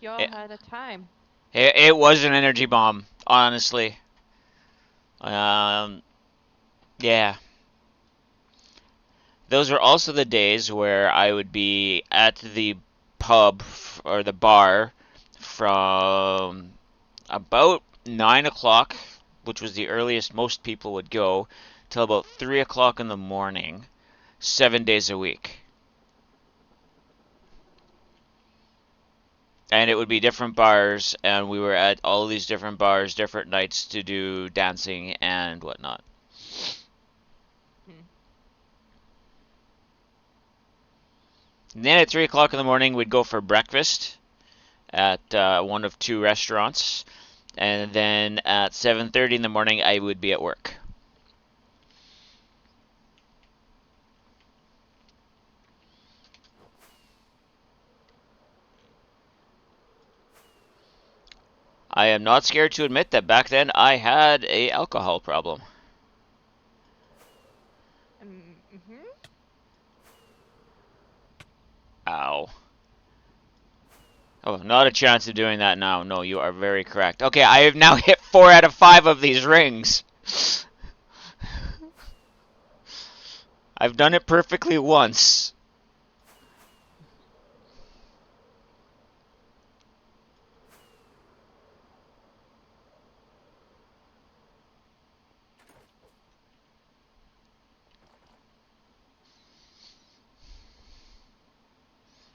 Y'all had a time. It was an energy bomb, honestly. Yeah. Those were also the days where I would be at the pub or the bar from about 9 o'clock, which was the earliest most people would go, till about 3 o'clock in the morning, 7 days a week. And it would be different bars, and we were at all these different bars, different nights to do dancing and whatnot. Hmm. And then at 3 o'clock in the morning, we'd go for breakfast at one of two restaurants. And then at 7:30 in the morning, I would be at work. I am not scared to admit that back then I had a alcohol problem. Mm-hmm. Ow. Oh, not a chance of doing that now. No, you are very correct. Okay, I have now hit 4 out of 5 of these rings. I've done it perfectly once.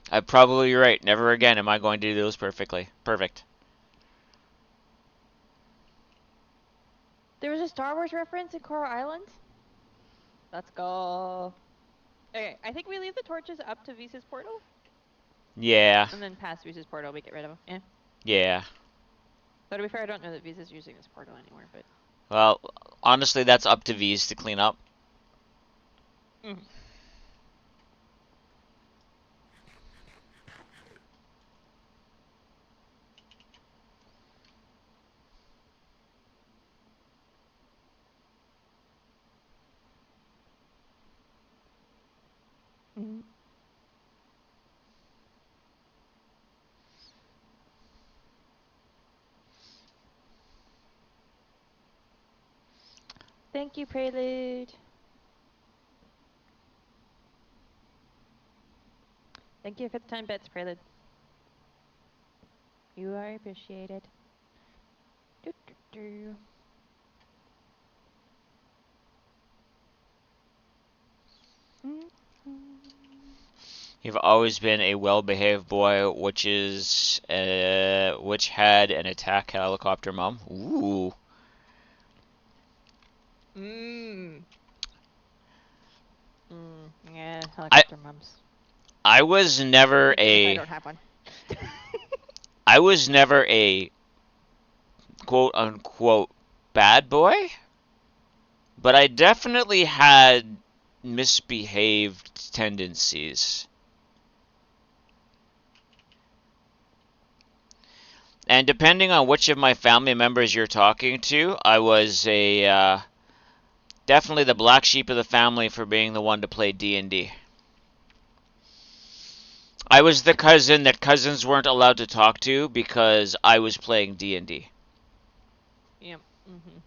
I'm probably right. Never again am I going to do those perfectly. Perfect. There was a Star Wars reference in Coral Islands. Let's go. Okay, I think we leave the torches up to Visa's portal. Yeah. And then past Visa's portal, we get rid of them. Yeah. Yeah. So to be fair, I don't know that Visa's using this portal anymore, but. Well, honestly, that's up to V's to clean up. Mm. Mm. Thank you, Prelude. Thank you for the 10 bits, Prelude. You are appreciated. Do, do, do. You've always been a well-behaved boy, which had an attack helicopter mom. Ooh. Mm. Yeah, helicopter mums. I was never I don't have one. I was never a quote unquote bad boy, but I definitely had misbehaved tendencies. And depending on which of my family members you're talking to, I was a definitely the black sheep of the family for being the one to play D&D. I was the cousin that cousins weren't allowed to talk to because I was playing D&D. Yep. Mm-hmm.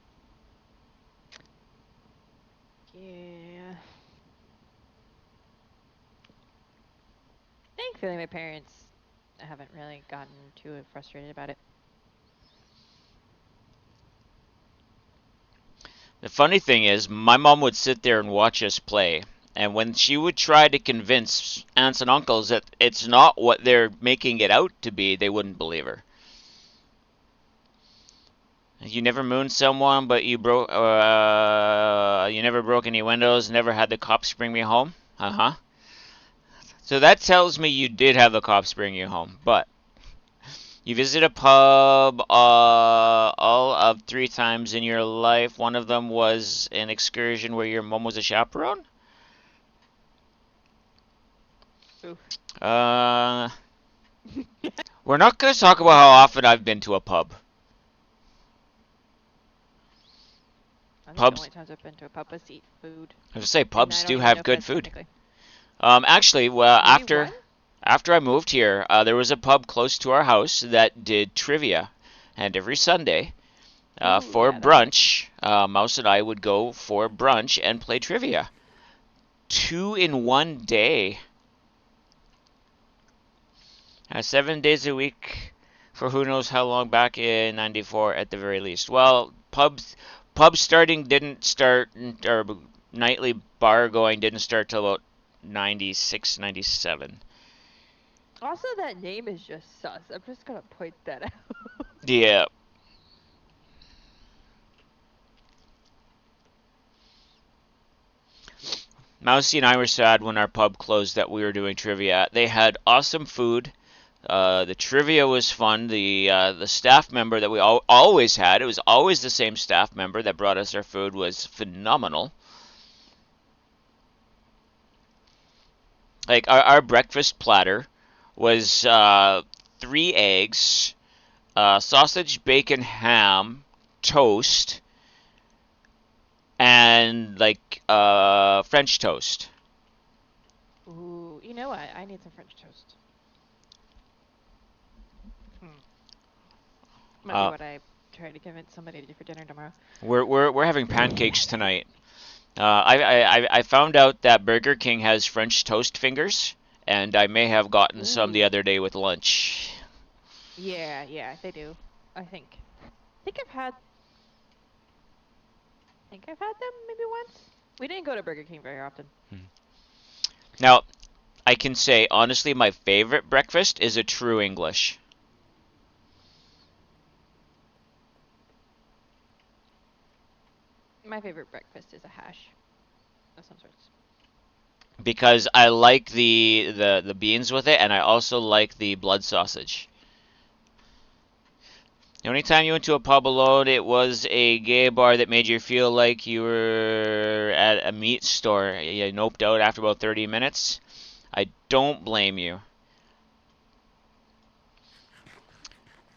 Yeah. Thankfully, my parents haven't really gotten too frustrated about it. The funny thing is, my mom would sit there and watch us play, and when she would try to convince aunts and uncles that it's not what they're making it out to be, they wouldn't believe her. You never mooned someone, but you never broke any windows, never had the cops bring me home. Uh-huh. So that tells me you did have the cops bring you home, but you visit a pub all of 3 times in your life. One of them was an excursion where your mom was a chaperone? Oof. We're not going to talk about how often I've been to a pub. I think the Pubs. only times I've been to a pub was to eat food. I would say And I pubs don't do even have know if good that's food. technically- Actually, well, Maybe one? after I moved here, there was a pub close to our house that did trivia, and every Sunday, Ooh, for yeah, brunch, Mouse and I would go for brunch and play trivia. 2 in one day. 7 days a week for who knows how long back in '94 at the very least. Well, pub starting didn't start, or nightly bar going didn't start till about '96, '97. Also, that name is just sus. I'm just gonna point that out. Yeah. Mousy and I were sad when our pub closed that we were doing trivia at. They had awesome food. The trivia was fun. The staff member that we always had, it was always the same staff member that brought us our food, was phenomenal. Like our breakfast platter was 3 eggs, sausage, bacon, ham, toast, and like French toast. Ooh, you know what? I need some French toast. Might be Uh, what I try to convince somebody to do for dinner tomorrow. we're having pancakes tonight. I found out that Burger King has French toast fingers, and I may have gotten some the Ooh. other day with lunch. Yeah, they do. I think. I think I've had them maybe once. We didn't go to Burger King very often. Now, I can say honestly, my favorite breakfast is a true English. My favorite breakfast is a hash of some sorts. Because I like the beans with it, and I also like the blood sausage. The only time you went to a pub alone, it was a gay bar that made you feel like you were at a meat store. You noped out after about 30 minutes. I don't blame you.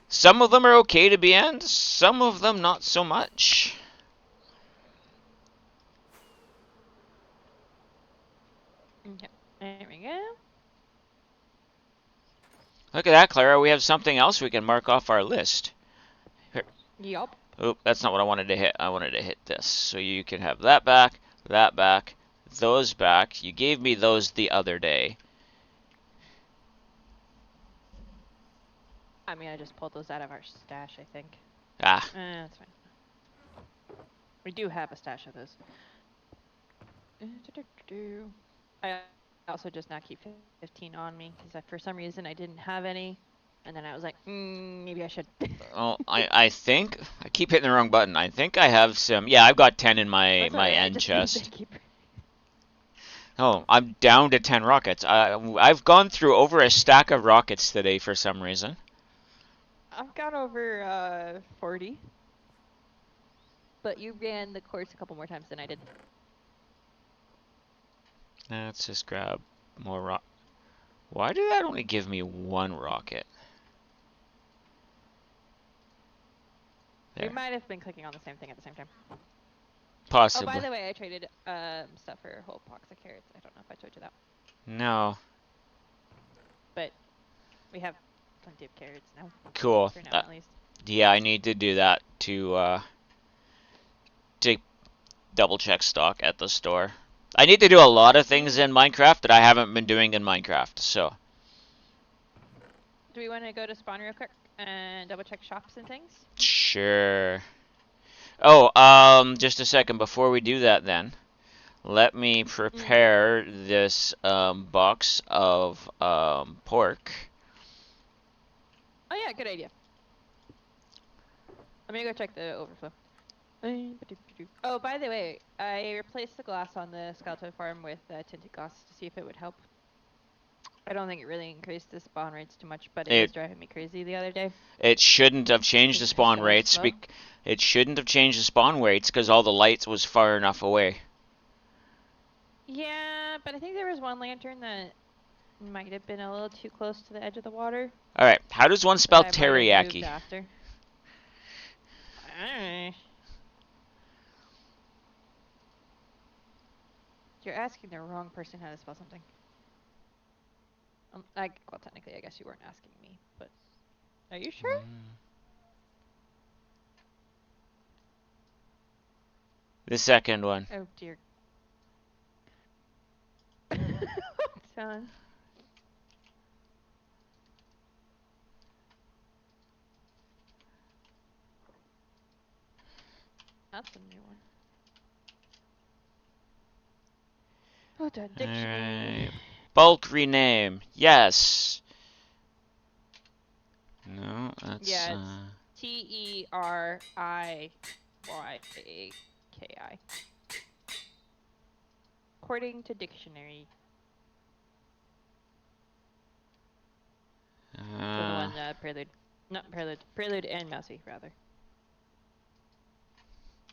Some of them are okay to be in, some of them not so much. Okay, there we go. Look at that, Clara. We have something else we can mark off our list. Here. Yup. Oop, that's not what I wanted to hit. I wanted to hit this. So you can have that back, those back. You gave me those the other day. I mean, I just pulled those out of our stash, I think. Ah, That's fine. We do have a stash of those. I also just not keep 15 on me because for some reason I didn't have any, and then I was like, maybe I should. oh, I think I keep hitting the wrong button. I think I have some. Yeah, I've got 10 in my That's my okay. I end just mean they chest. keep. Oh, I'm down to 10 rockets. I've gone through over a stack of rockets today for some reason. I've got over 40, but you ran the course a couple more times than I did. Let's just grab more rock. Why did that only give me one rocket? We There. might have been clicking on the same thing at the same time. Oh, by Possibly. the way, I traded stuff for a whole box of carrots. I don't know if I told you that, No. but we have plenty of carrots now. Cool. For now, at least. Yeah, I need to do that to double check stock at the store. I need to do a lot of things in Minecraft that I haven't been doing in Minecraft, so. Do we want to go to spawn real quick and double check shops and things? Sure. Oh, just a second before we do that then. Let me prepare this box of pork. Oh yeah, good idea. I'm gonna go check the overflow. Oh, by the way, I replaced the glass on the skeleton farm with tinted glass to see if it would help. I don't think it really increased the spawn rates too much, but it was driving me crazy the other day. It shouldn't have changed the spawn rates. It shouldn't have changed the spawn rates because all the lights was far enough away. Yeah, but I think there was one lantern that might have been a little too close to the edge of the water. All right, how does one spell teriyaki? After. You're asking the wrong person how to spell something. Well, technically, I guess you weren't asking me, but are you sure? The second one. Oh dear. Done. That's a new one. Oh, done. Dictionary. Right. Bulk rename. Yes. That's, Yeah, it's Teriyaki. According to dictionary. So the one prelude, not prelude and mousy rather.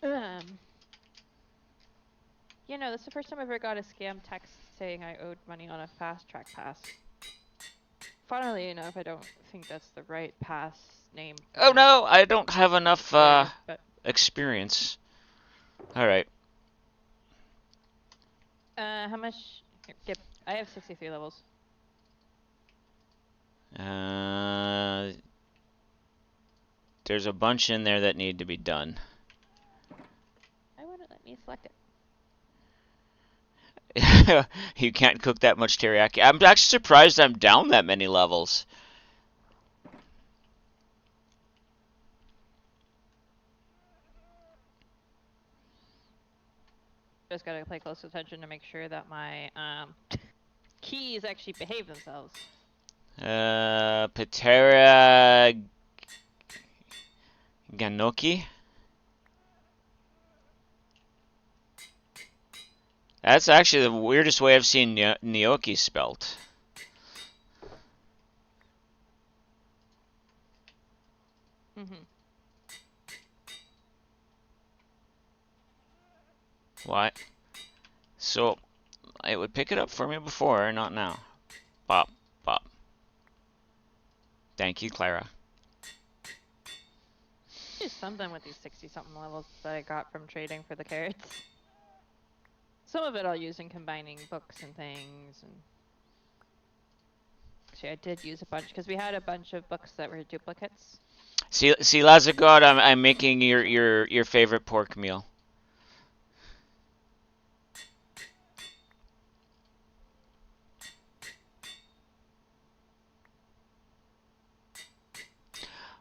You know, that's the first time I ever got a scam text saying I owed money on a fast track pass. Funnily enough, I don't think that's the right pass name. Oh no, I don't have enough experience. Alright. How much? Here, I have 63 levels. There's a bunch in there that need to be done. Why wouldn't it let me select it? You can't cook that much teriyaki. I'm actually surprised I'm down that many levels. Just gotta pay close attention to make sure that my keys actually behave themselves. Patera Ganoki? That's actually the weirdest way I've seen gnocchi spelt. Mm-hmm. Why? So, it would pick it up for me before, not now. Bop, bop. Thank you, Clara. Do something with these 60-something levels that I got from trading for the carrots. Some of it I'll use in combining books and things. And actually, I did use a bunch because we had a bunch of books that were duplicates. See, Lazagod, I'm making your favorite pork meal.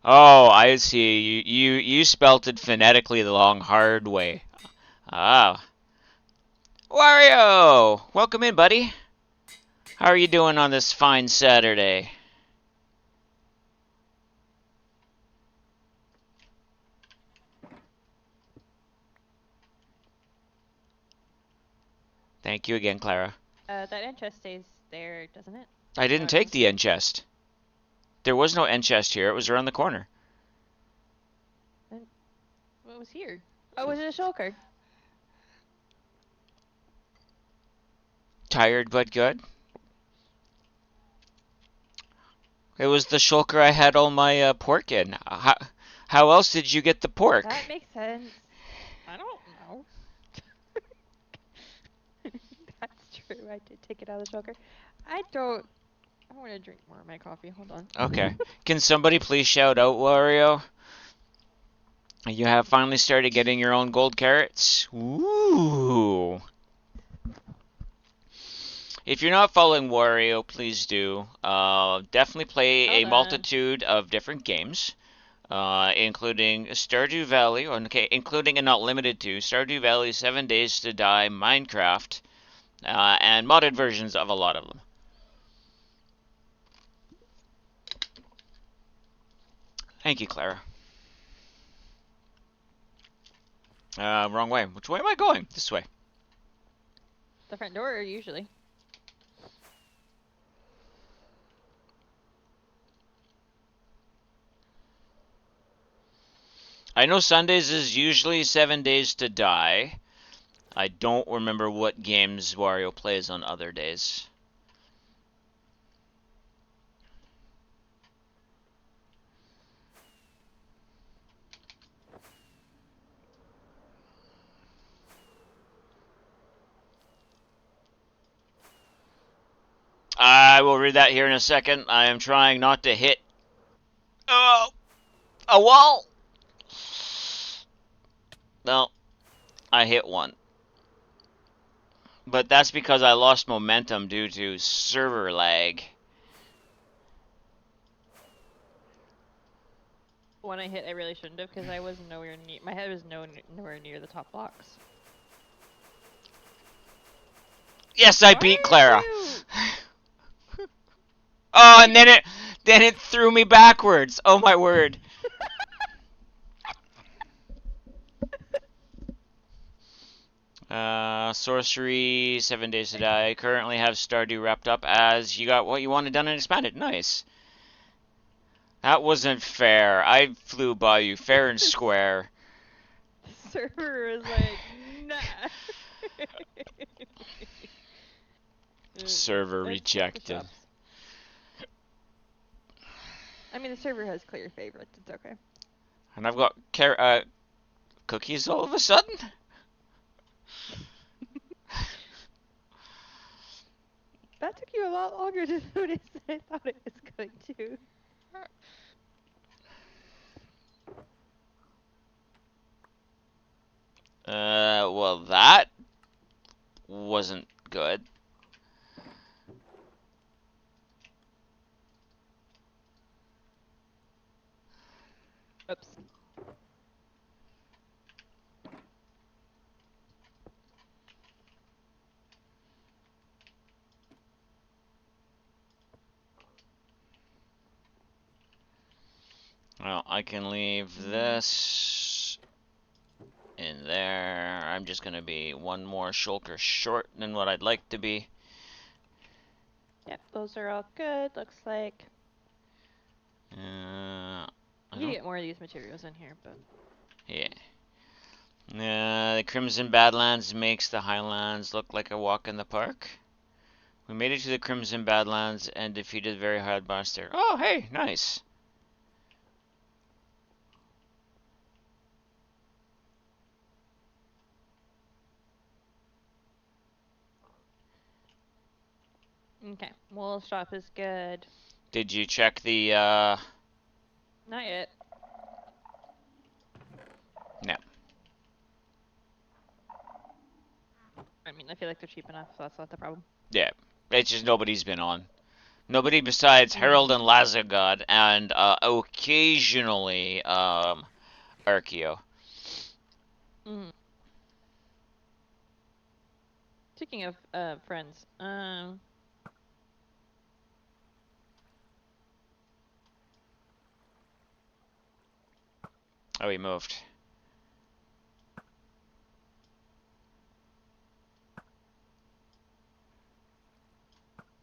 Oh, I see. You spelt it phonetically the long, hard way. Ah. Wario! Welcome in, buddy. How are you doing on this fine Saturday? Thank you again, Clara. That end chest stays there, doesn't it? I didn't take the end chest. There was no end chest here. It was around the corner. What was here? Oh, was it a shulker? Tired but good. It was the shulker I had all my pork in. How else did you get the pork? That makes sense. I don't know. That's true. I did take it out of the shulker. I want to drink more of my coffee. Hold on. Okay. Can somebody please shout out, Wario? You have finally started getting your own gold carrots? Ooh. If you're not following Wario, please do. Definitely play a multitude of different games, including Stardew Valley, including and not limited to Stardew Valley, 7 Days to Die, Minecraft, and modded versions of a lot of them. Thank you, Clara. Wrong way. Which way am I going? This way. The front door, usually. I know Sundays is usually 7 Days to Die. I don't remember what games Wario plays on other days. I will read that here in a second. I am trying not to hit a wall. No, I hit one. But that's because I lost momentum due to server lag. When I hit, I really shouldn't have because I was nowhere near. My head was nowhere near the top blocks. Yes, I beat Clara. Oh, and then Then it threw me backwards. Oh my word. Sorcery, 7 days to die. Currently have Stardew wrapped up as you got what you wanted done and expanded. Nice. That wasn't fair. I flew by you fair and square. The server was like, nah. Server Let's check the rejected. shops. I mean, the server has clear favorites. It's okay. And I've got cookies all of a sudden? That took you a lot longer to notice than I thought it was going to. Well, that wasn't good. Oops. Well, I can leave this in there. I'm just gonna be one more shulker short than what I'd like to be. Yep, those are all good. Looks like You get more of these materials in here, but yeah. The Crimson Badlands makes the Highlands look like a walk in the park. We made it to the Crimson Badlands and defeated a very hard boss there. Oh, hey, nice. okay. Wool shop is good. Did you check the, Not yet. No. I mean, I feel like they're cheap enough, so that's not the problem. Yeah. It's just nobody's been on. Nobody besides Harold and Lazagod and, occasionally, Archaeo. Speaking of, friends, Oh, he moved.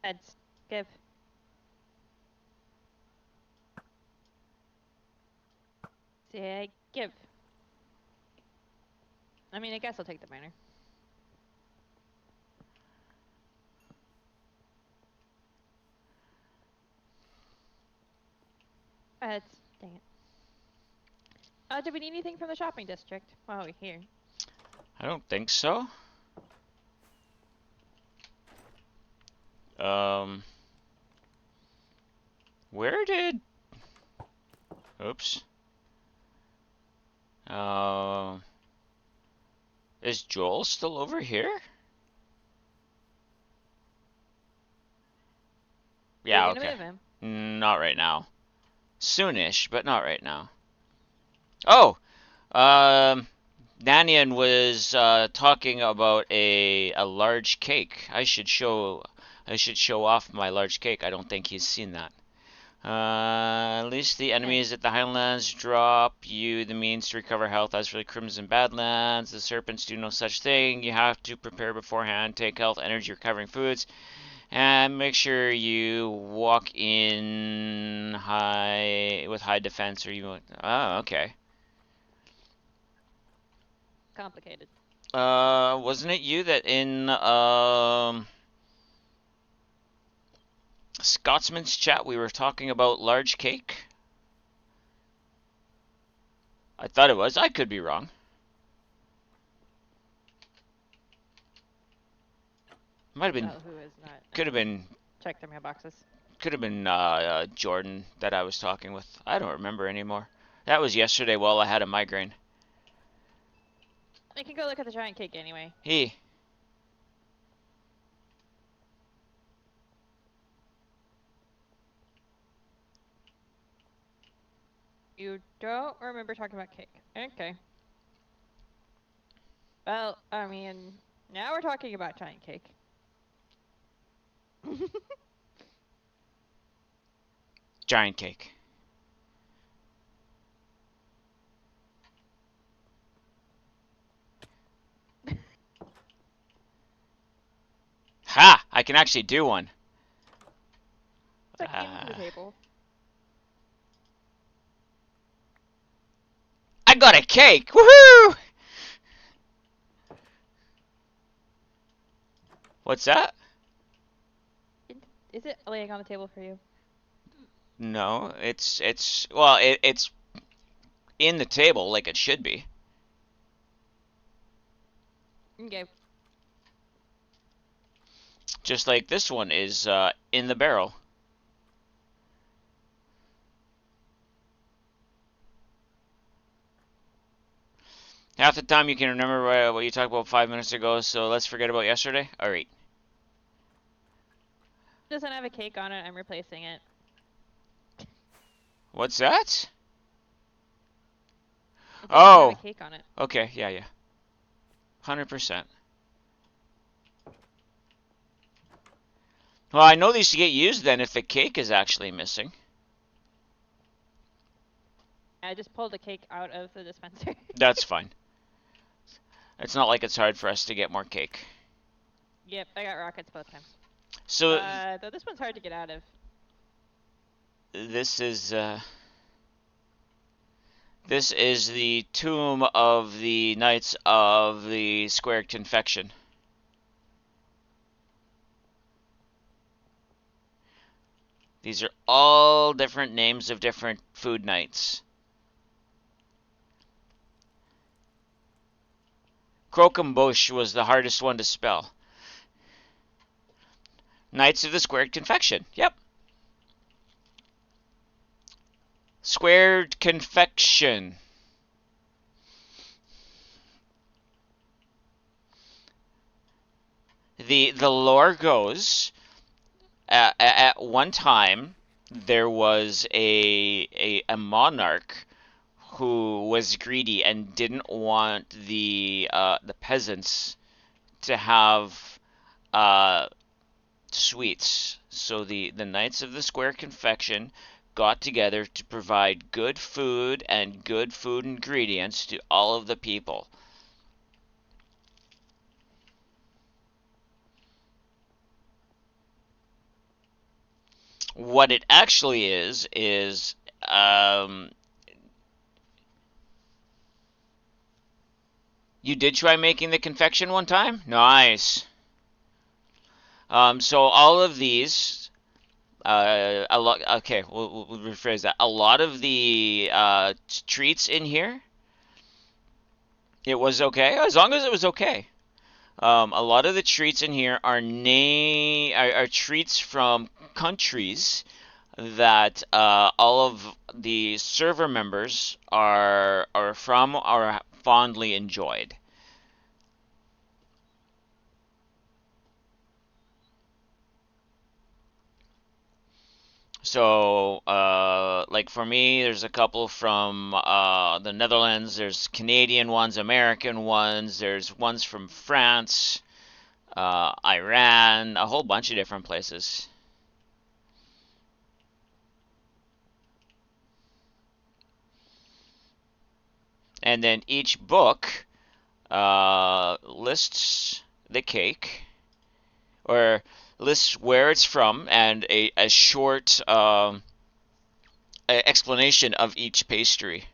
heads, give. Say, give. I mean, I guess I'll take the miner. Heads. Dang it. Do we need anything from the shopping district while we're here? I don't think so. Where did... Oops. Is Joel still over here? Yeah, We're gonna okay. move him. Not right now. Soonish, but not right now. Oh! Nanian was talking about a large cake. I should show off my large cake. I don't think he's seen that. At least the enemies at the Highlands drop you the means to recover health. As for the Crimson Badlands, the serpents do no such thing. You have to prepare beforehand, take health, energy, recovering foods, and make sure you walk in with high defense or you. Oh, okay. Complicated. Wasn't it you that in Scotsman's chat we were talking about large cake? I thought it was. I could be wrong. Might have been. Oh, who is not? Could have been. Check their mailboxes. Could have been Jordan that I was talking with. I don't remember anymore. That was yesterday while I had a migraine. We can go look at the giant cake anyway. Hey. You don't remember talking about cake. Okay. Well, I mean, now we're talking about giant cake. Giant cake. Ha! I can actually do one. That came from the table. I got a cake! Woohoo! What's that? Is it laying on the table for you? No, well, it's in the table like it should be. Okay. Just like this one is in the barrel. Half the time you can remember what you talked about 5 minutes ago, so let's forget about yesterday. All right. Doesn't have a cake on it. I'm replacing it. What's that? It doesn't have a cake on it. Okay, yeah. 100%. Well, I know these to get used then if the cake is actually missing. I just pulled a cake out of the dispenser. That's fine. It's not like it's hard for us to get more cake. Yep, I got rockets both times. So though this one's hard to get out of. This is the tomb of the Knights of the Squared Confection. These are all different names of different food knights. Croquembouche was the hardest one to spell. Knights of the Squared Confection. Yep. Squared Confection. The lore goes, at one time there was a monarch who was greedy and didn't want the peasants to have sweets. So the Knights of the Square Confection got together to provide good food and good food ingredients to all of the people. What it actually is you did try making the confection one time? Nice. So all of these, a lot. Okay, we'll rephrase that. A lot of the treats in here, it was okay as long as it was okay. A lot of the treats in here are treats from countries that all of the server members are from or fondly enjoyed. So, like for me, there's a couple from the Netherlands. There's Canadian ones, American ones. There's ones from France, Iran, a whole bunch of different places. And then each book lists the cake, or lists where it's from, and a short explanation of each pastry.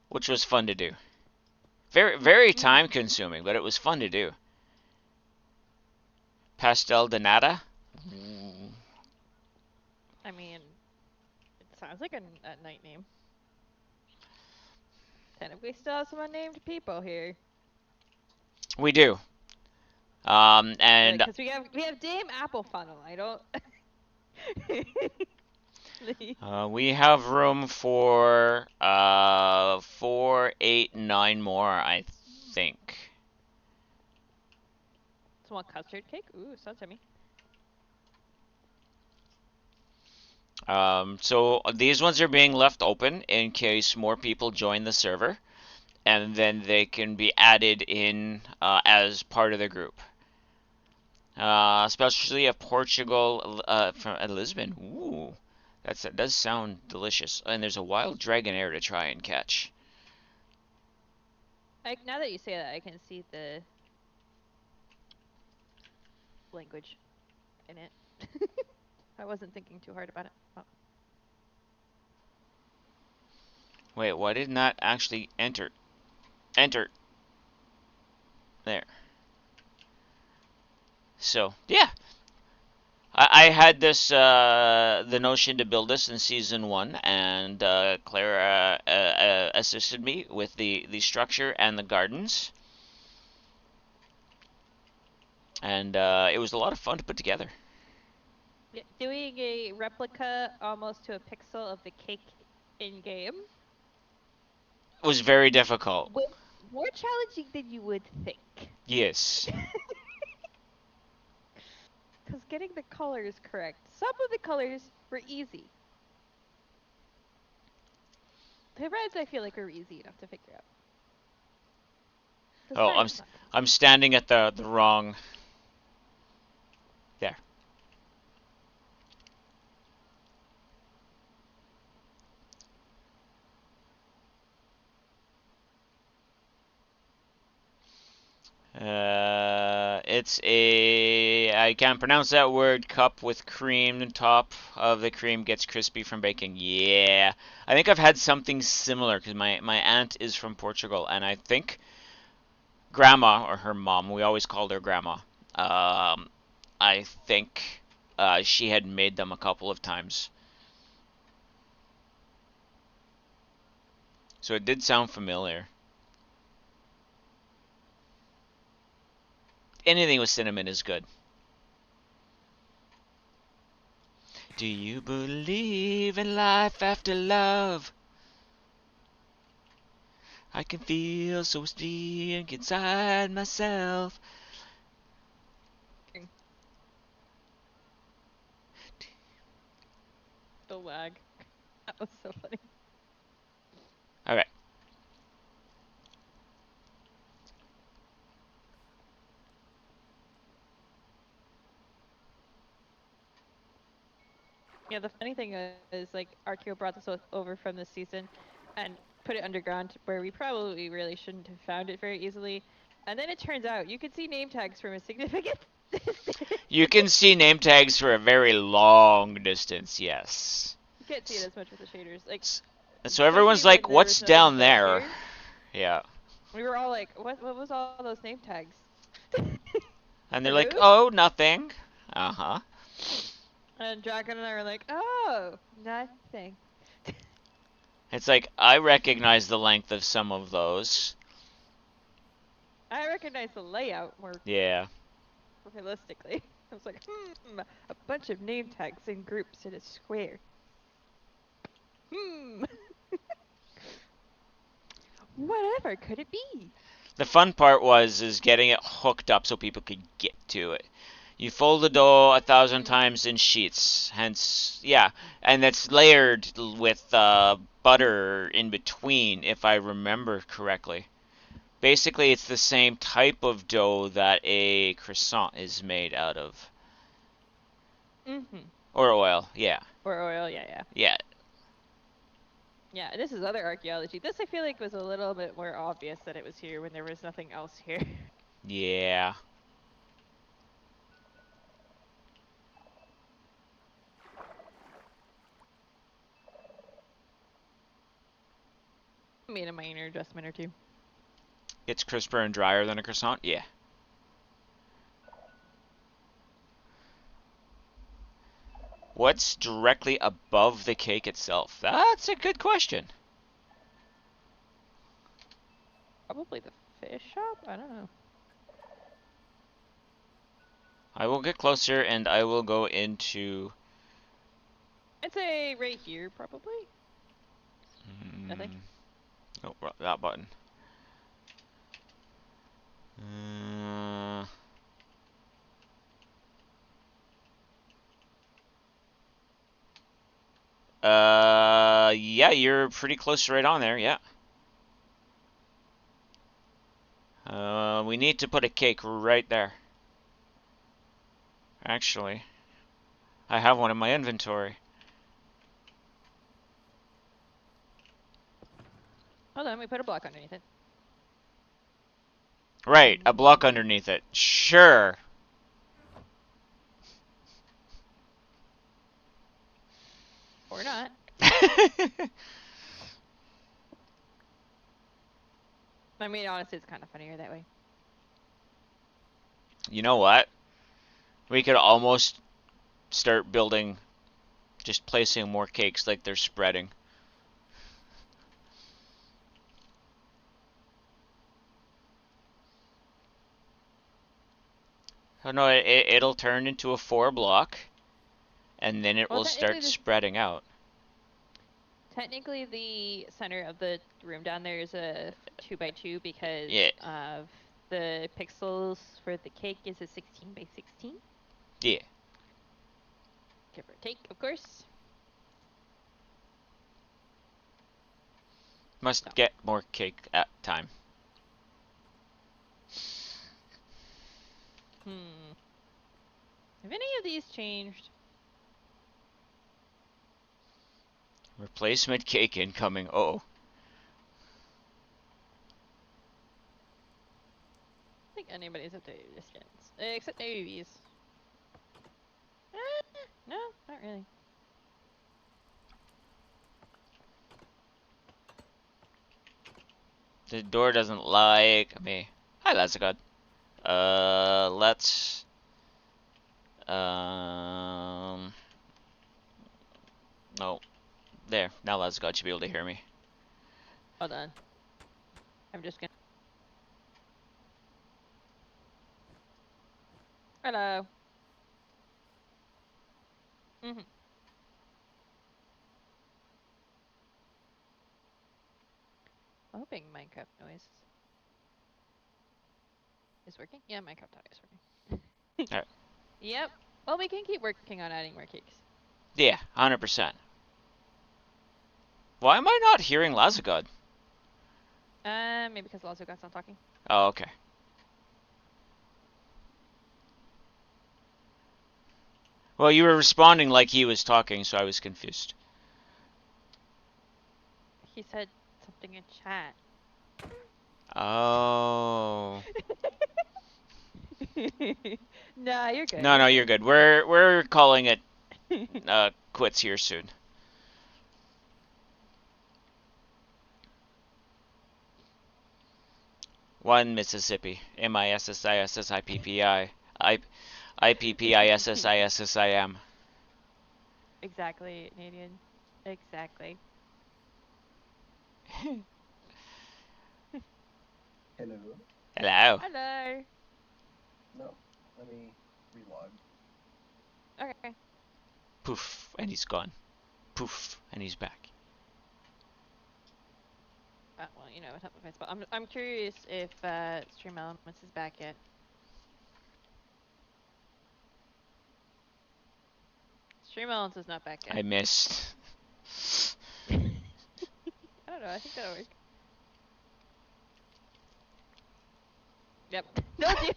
Which was fun to do. Very time consuming, but it was fun to do. Pastel de nata? I mean, it sounds like a night name. And we still have some unnamed people here. We do. And because we have Dame Apple Funnel. I don't. we have room for 4, 8, 9 more, I think. Small custard cake. Ooh, sounds yummy. So these ones are being left open in case more people join the server, and then they can be added in as part of the group. Especially of Portugal, from Lisbon. Ooh, that does sound delicious. And there's a wild dragonair to try and catch. Like, now that you say that, I can see the language in it. I wasn't thinking too hard about it. Oh. Wait, why didn't that actually enter? Enter. There. So, yeah. I had this, the notion to build this in season one, and Clara assisted me with the structure and the gardens. And it was a lot of fun to put together. Yeah, doing a replica almost to a pixel of the cake in game It was very difficult. was more challenging than you would think. Yes. Because getting the colors correct, some of the colors were easy. The reds I feel like were easy enough to figure out. The Oh, cyan's not. I'm standing at the wrong. There. It's I can't pronounce that word. Cup with cream. The top of the cream gets crispy from baking. Yeah, I think I've had something similar because my aunt is from Portugal, and I think grandma or her mom. We always called her grandma. I think she had made them a couple of times, so it did sound familiar. Anything with cinnamon is good. Do you believe in life after love? I can feel so deep inside myself. The lag. That was so funny. All right. Yeah, the funny thing is, like, Archaeo brought this over from this season and put it underground where we probably really shouldn't have found it very easily. And then it turns out you could see name tags from a significant distance. You can see name tags for a very long distance, yes. You can't see it as much with the shaders. Like, So everyone's like, what's down there? Yeah. We were all like, what was all those name tags? And they're like, oh, nothing. Uh-huh. And Dragon and I were like, oh, nothing. It's like, I recognize the length of some of those. I recognize the layout more realistically. I was like, a bunch of name tags in groups in a square. Whatever could it be? The fun part is getting it hooked up so people could get to it. You fold the dough 1,000 times in sheets, hence, yeah, and it's layered with butter in between, if I remember correctly. Basically, it's the same type of dough that a croissant is made out of. Or oil, yeah. Or oil, yeah. Yeah. Yeah, this is other archaeology. This I feel like was a little bit more obvious that it was here when there was nothing else here. Yeah. Made a minor adjustment or two. It's crisper and drier than a croissant? Yeah. What's directly above the cake itself? That's a good question. Probably the fish shop? I don't know. I will get closer and I will go into... I'd say right here, probably. I think. Oh, that button. Yeah, you're pretty close right on there, yeah. We need to put a cake right there. Actually, I have one in my inventory. Hold on, we put a block underneath it. Right, a block underneath it. Sure. Or not. I mean, honestly, it's kind of funnier that way. You know what? We could almost start building, just placing more cakes like they're spreading. Oh no, it'll turn into a 4 block, and then it Well, will start spreading out. Technically, the center of the room down there is a 2x2 because of the pixels for the cake is a 16x16. Yeah. Give or take, of course. Must get more cake at time. Have any of these changed? Replacement cake incoming. Oh. I think anybody's updated the skins. Except newbies. No, not really. The door doesn't like me. Hi, that's good. Let's... No. There. Now that's God should be able to hear me. Hold on. I'm just gonna... Hello. I'm hoping Minecraft noise is working. Yeah, Minecraft audio is working. Alright. Yep. Well, we can keep working on adding more cakes. Yeah, 100%. Why am I not hearing Lazagod? Maybe because Lazogod's not talking. Oh, okay. Well, you were responding like he was talking, so I was confused. He said something in chat. Oh. Nah, you're good. No, you're good. We're calling it quits here soon. One Mississippi. MISSISSIPPI. IPPISSISSIM. Exactly, Canadian. Exactly. Hello. Hello. Hello. No, let me relog. Okay. Poof, and he's gone. Poof, and he's back. Well, you know, top of my spot. I'm curious if Stream Elements is back yet. Stream Elements is not back yet. I missed. I don't know. I think that'll work. Yep. Don't you?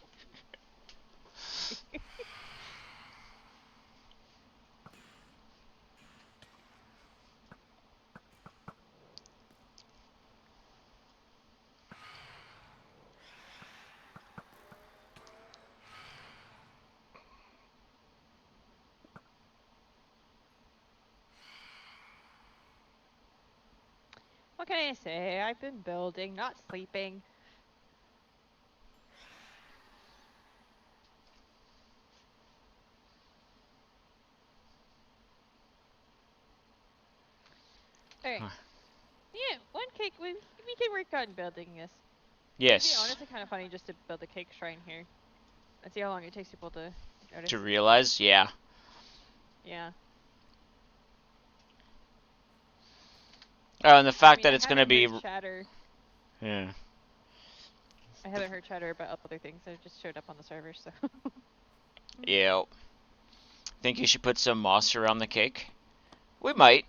What can I say? I've been building, not sleeping. Alright. Huh. Yeah, one cake. We can work on building this. Yes. It'd be honestly kind of funny just to build a cake shrine here. And see how long it takes people to notice. To realize, yeah. Yeah. Oh, and the fact that it's gonna be. Chatter. Yeah. I haven't heard chatter about other things that just showed up on the server, so. Yep. Think you should put some moss around the cake? We might.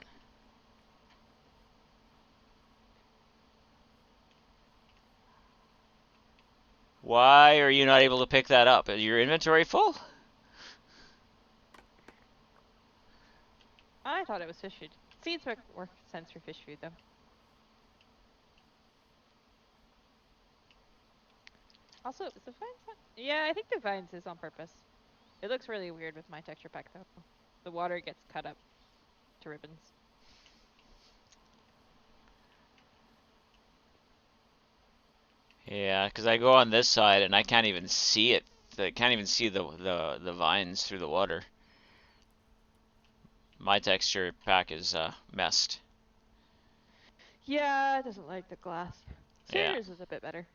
Why are you not able to pick that up? Is your inventory full? I thought it was fish food. Seeds make more sense for fish food, though. Also, is the vines on? Yeah, I think the vines is on purpose. It looks really weird with my texture pack, though. The water gets cut up to ribbons. Yeah, because I go on this side and I can't even see it. I can't even see the vines through the water. My texture pack is messed. Yeah, it doesn't like the glass. Yeah. Cinders is a bit better.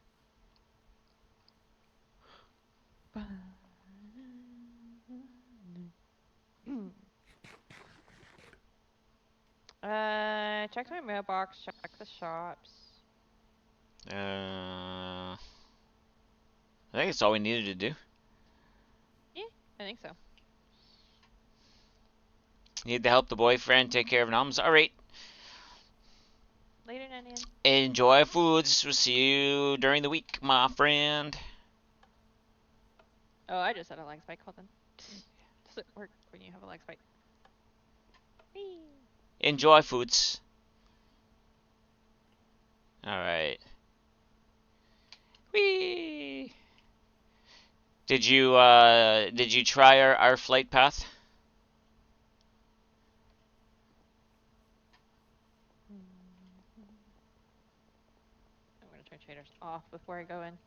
Check my mailbox, check the shops. I think it's all we needed to do. Yeah, I think so. Need to help the boyfriend take care of noms. All right. Later, Nanian. Enjoy foods. We'll see you during the week, my friend. Oh, I just had a lag spike. Hold on. Does it work when you have a lag spike? Whee! Enjoy foods. All right. Whee! Did you try our flight path? I'm gonna turn traders off before I go in.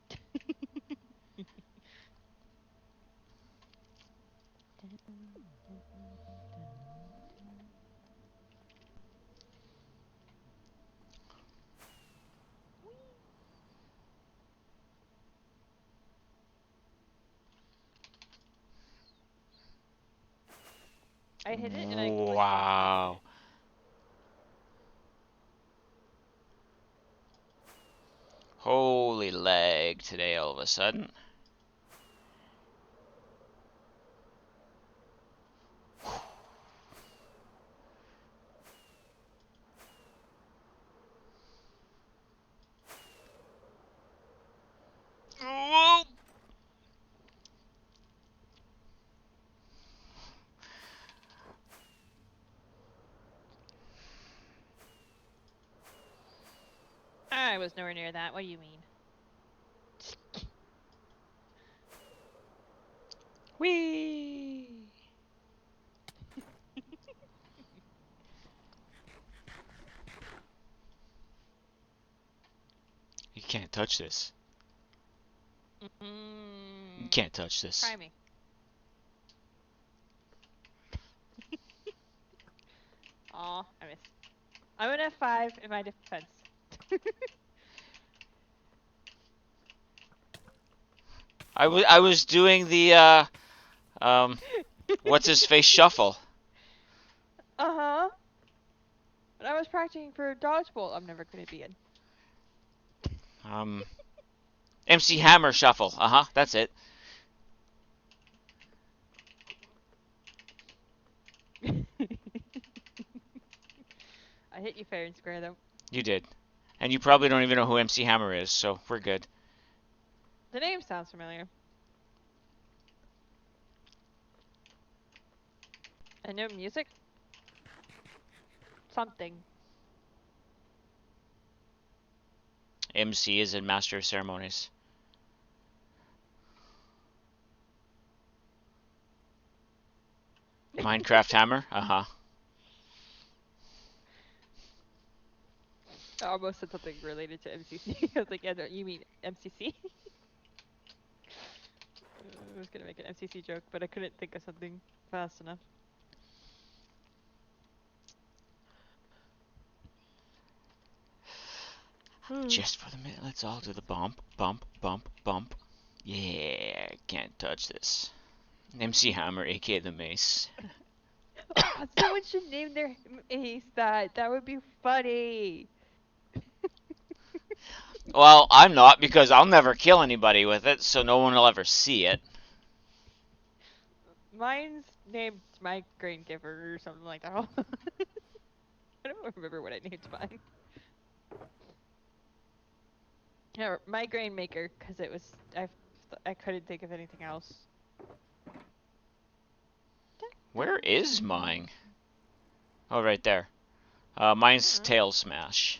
I hit it and I glitched off. Wow. Holy lag today all of a sudden. Whoa. I was nowhere near that. What do you mean? Whee! You can't touch this. You can't touch this. Try me. Aw, I missed. I'm an F5 in my defense. I was doing the what's his face shuffle. Uh-huh. But I was practicing for dodgeball. I'm never gonna be in. MC Hammer shuffle. That's it. I hit you fair and square though. You did. And you probably don't even know who MC Hammer is, so we're good. The name sounds familiar. I know music. Something. MC is in Master of Ceremonies. Minecraft Hammer? I almost said something related to MCC. I was like, yeah, no, you mean MCC? I was gonna make an MCC joke, but I couldn't think of something fast enough. Just for the minute, let's all do the bump, bump, bump, bump. Yeah, can't touch this. MC Hammer, aka the Mace. Oh, someone should name their ace that. That would be funny. Well, I'm not because I'll never kill anybody with it, so no one will ever see it. Mine's named Migraine Giver or something like that. I don't remember what I named mine. Yeah, Migraine Maker, because it was I couldn't think of anything else. Where is mine? Oh, right there. Mine's Mhm. tail smash.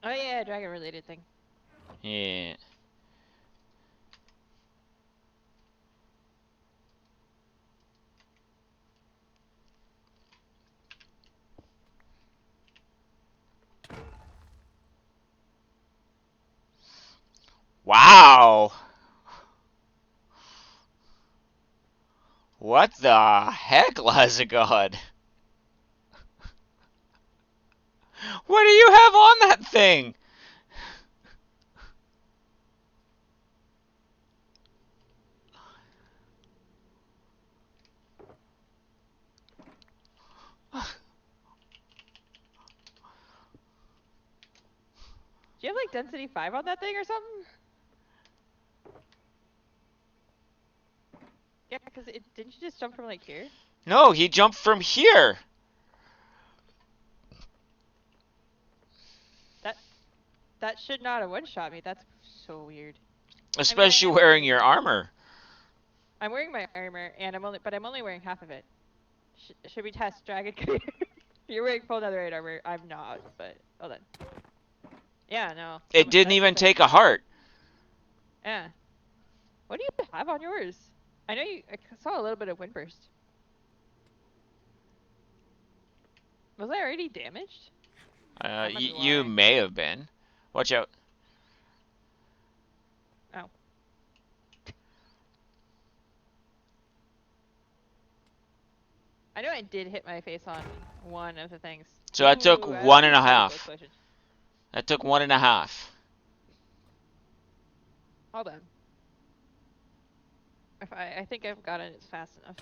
Oh yeah, dragon related thing. Yeah. Wow! What the heck, Lazagod? What do you have on that thing? Do you have like density 5 on that thing or something? Yeah, because it didn't you just jump from like here? No, he jumped from here. That that should not have one-shot me. That's so weird. I mean, I Especially am wearing wearing your armor. I'm wearing my armor, and I'm only wearing half of it. Should we test dragon? You're wearing full netherite armor. I'm not, but hold on. Yeah, no. It didn't That's even like take a heart. yeah. What do you have on yours? I know I saw a little bit of windburst. Was I already damaged? That might be You why. may have been. Watch out. Oh. I know I did hit my face on one of the things. So that took Ooh, one that and was a a beautiful half. explosion. That took 1.5. Hold on. If I think I've gotten it fast enough.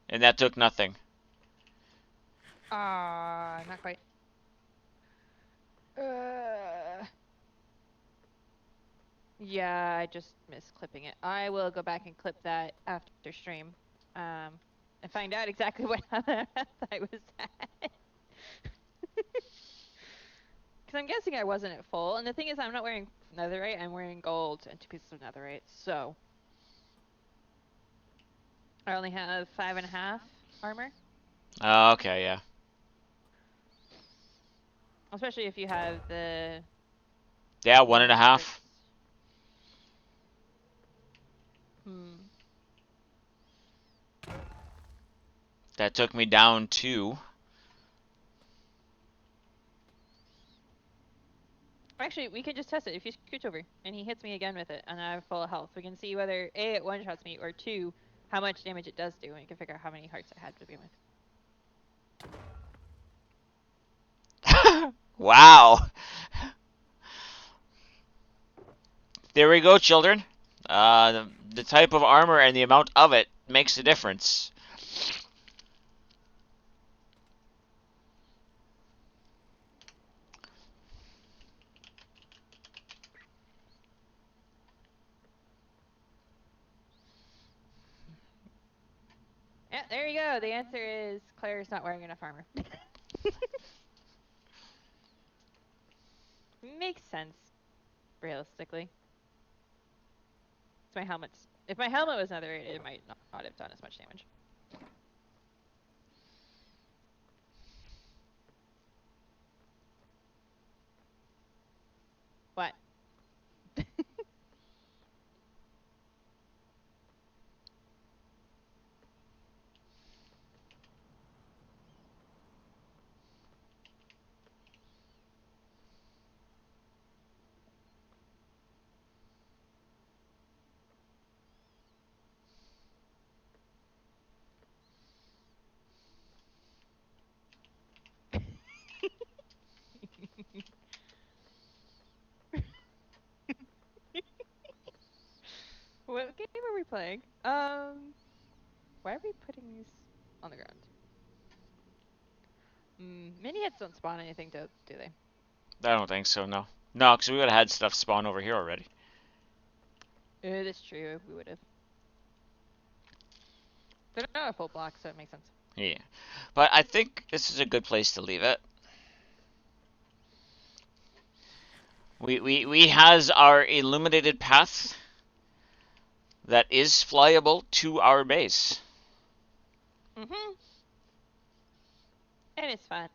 And that took nothing. Not quite. Yeah, I just missed clipping it. I will go back and clip that after stream, and find out exactly what I was at. Because I'm guessing I wasn't at full, and the thing is, I'm not wearing netherite. I'm wearing gold and 2 pieces of netherite, so I only have 5.5 armor. Okay, yeah. Especially if you have the Yeah, one and a matrix. half. Hmm. That took me down 2. Actually, we can just test it. If you scooch over and he hits me again with it, and I have full health, we can see whether A, it one-shots me, or 2, how much damage it does do, and we can figure out how many hearts I had to begin with. Wow. There we go, children. The type of armor and the amount of it makes a difference. Yeah, there you go. The answer is Claire's not wearing enough armor. Makes sense, realistically. It's my helmet's. If my helmet was netherite, it might not have done as much damage. What? What game are we playing? Why are we putting these on the ground? Mini hits don't spawn anything, do they? I don't think so, no. No, because we would have had stuff spawn over here already. That's true. We would have. They're not a full block, so it makes sense. Yeah. But I think this is a good place to leave it. We has our illuminated path that is flyable to our base. Mhm. And it's fun.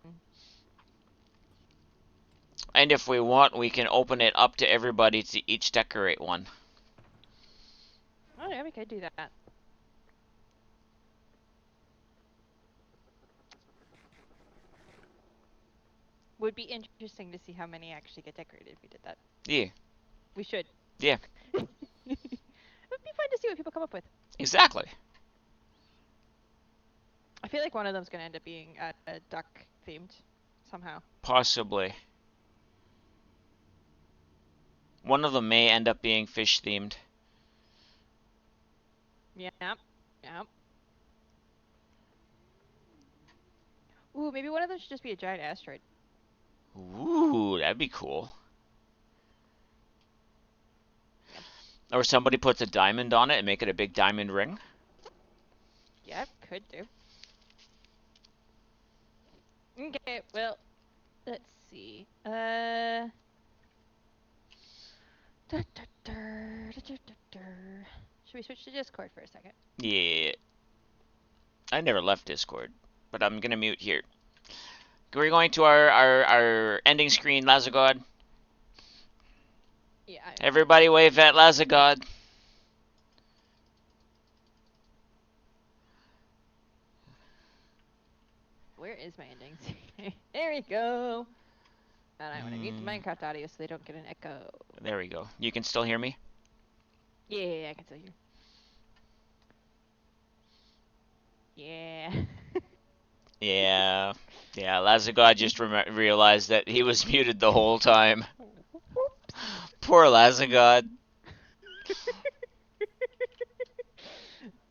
And if we want, we can open it up to everybody to each decorate one. Oh yeah, we could do that. Would be interesting to see how many actually get decorated if we did that. Yeah. We should. Yeah. It would be fun to see what people come up with. Exactly. I feel like one of them's gonna end up being duck themed somehow. Possibly. One of them may end up being fish themed. Yep. Yep. Ooh, maybe one of them should just be a giant asteroid. Ooh, that'd be cool. Yep. Or somebody puts a diamond on it and make it a big diamond ring. Yep, could do. Okay, well, let's see. Should we switch to Discord for a second? Yeah. I never left Discord, but I'm gonna mute here. We're going to our ending screen, Lazagod. Yeah. Everybody wave at Lazagod. Where is my endings? There we go. And I want to mute the Minecraft audio so they don't get an echo. There we go. You can still hear me? Yeah, I can still hear. Yeah. Yeah. Yeah, Lazagod just realized that he was muted the whole time. Poor Lazagod.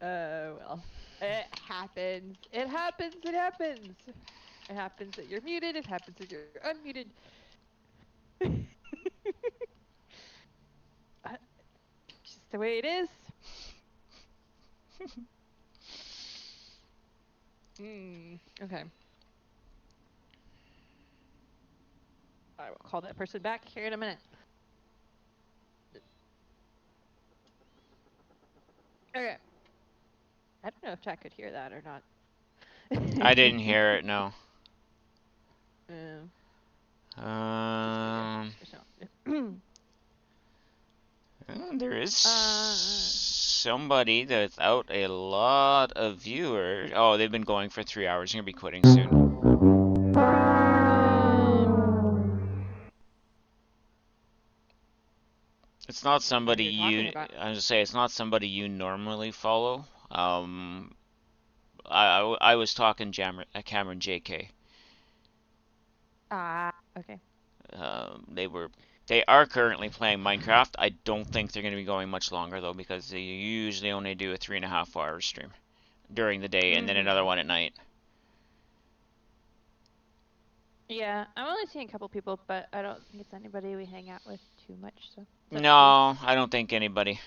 Well. It happens. It happens. It happens. It happens that you're muted. It happens that you're unmuted. Just the way it is. Okay. I will call that person back here in a minute. Okay. I don't know if chat could hear that or not. I didn't hear it, no. There is somebody without a lot of viewers. Oh, they've been going for 3 hours. They're gonna be quitting soon. It's not somebody you. I was gonna say it's not somebody you normally follow. I was talking Cameron JK. Okay. They are currently playing Minecraft. I don't think they're going to be going much longer though, because they usually only do a 3.5 hour stream during the day and then another one at night. Yeah, I'm only seeing a couple people, but I don't think it's anybody we hang out with too much. So. No, I don't think anybody.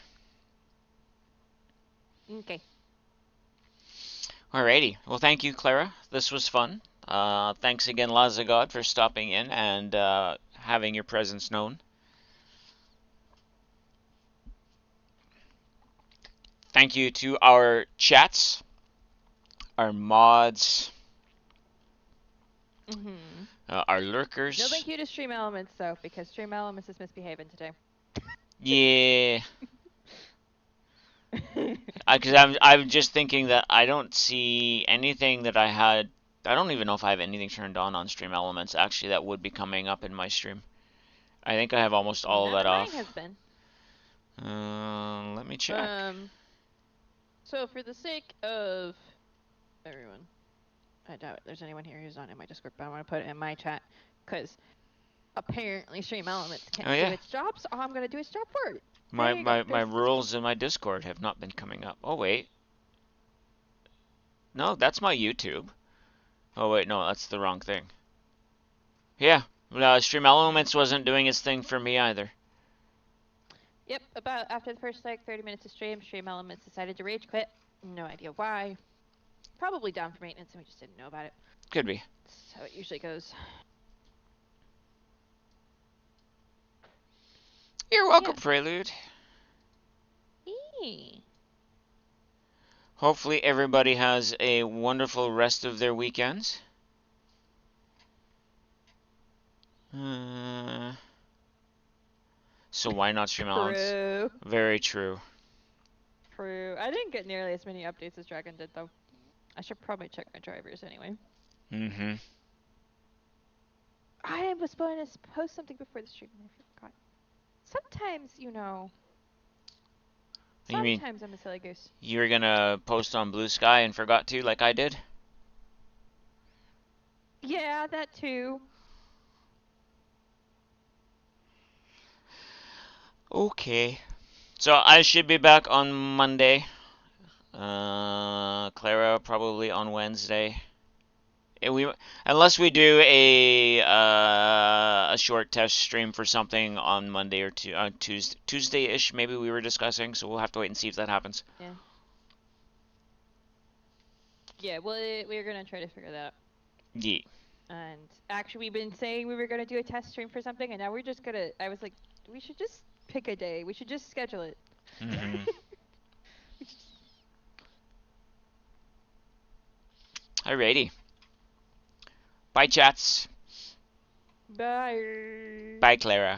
Okay. Alrighty. Well, thank you, Clara. This was fun. Thanks again, Lazagod, for stopping in and having your presence known. Thank you to our chats, our mods, our lurkers. No thank you to Stream Elements, though, because Stream Elements is misbehaving today. Yeah. Because I'm just thinking that I don't see anything that I had. I don't even know if I have anything turned on Stream Elements actually that would be coming up in my stream. I think I have almost all of that off. Mine has been. Let me check. So for the sake of everyone, I doubt there's anyone here who's not in my Discord, but I want to put it in my chat because apparently Stream Elements can't do its job, so I'm gonna do its job for it. My rules in my Discord have not been coming up. Oh wait. No, that's my YouTube. Oh wait, no, that's the wrong thing. Yeah, Stream Elements wasn't doing its thing for me either. Yep, about after the first 30 minutes of Stream Elements decided to rage quit. No idea why. Probably down for maintenance and we just didn't know about it. Could be. That's how it usually goes. You're welcome, Prelude. Hopefully everybody has a wonderful rest of their weekends. So why not stream Alex? True. Very true. True. I didn't get nearly as many updates as Dragon did, though. I should probably check my drivers anyway. Mm-hmm. I was going to post something before the stream and I forgot. Sometimes, you know. You mean Sometimes I'm a silly goose. you were gonna post on Blue Sky and forgot to, like I did? Yeah, that too. Okay. So I should be back on Monday. Clara probably on Wednesday. Unless we do a short test stream for something on Monday or Tuesday-ish, maybe we were discussing. So we'll have to wait and see if that happens. Yeah. Yeah, well, we're gonna try to figure that out. Yeah. And actually, we've been saying we were gonna do a test stream for something, and now we're just gonna. I was like, we should just pick a day. We should just schedule it. Mm-hmm. Alrighty. Bye, chats. Bye. Bye, Clara.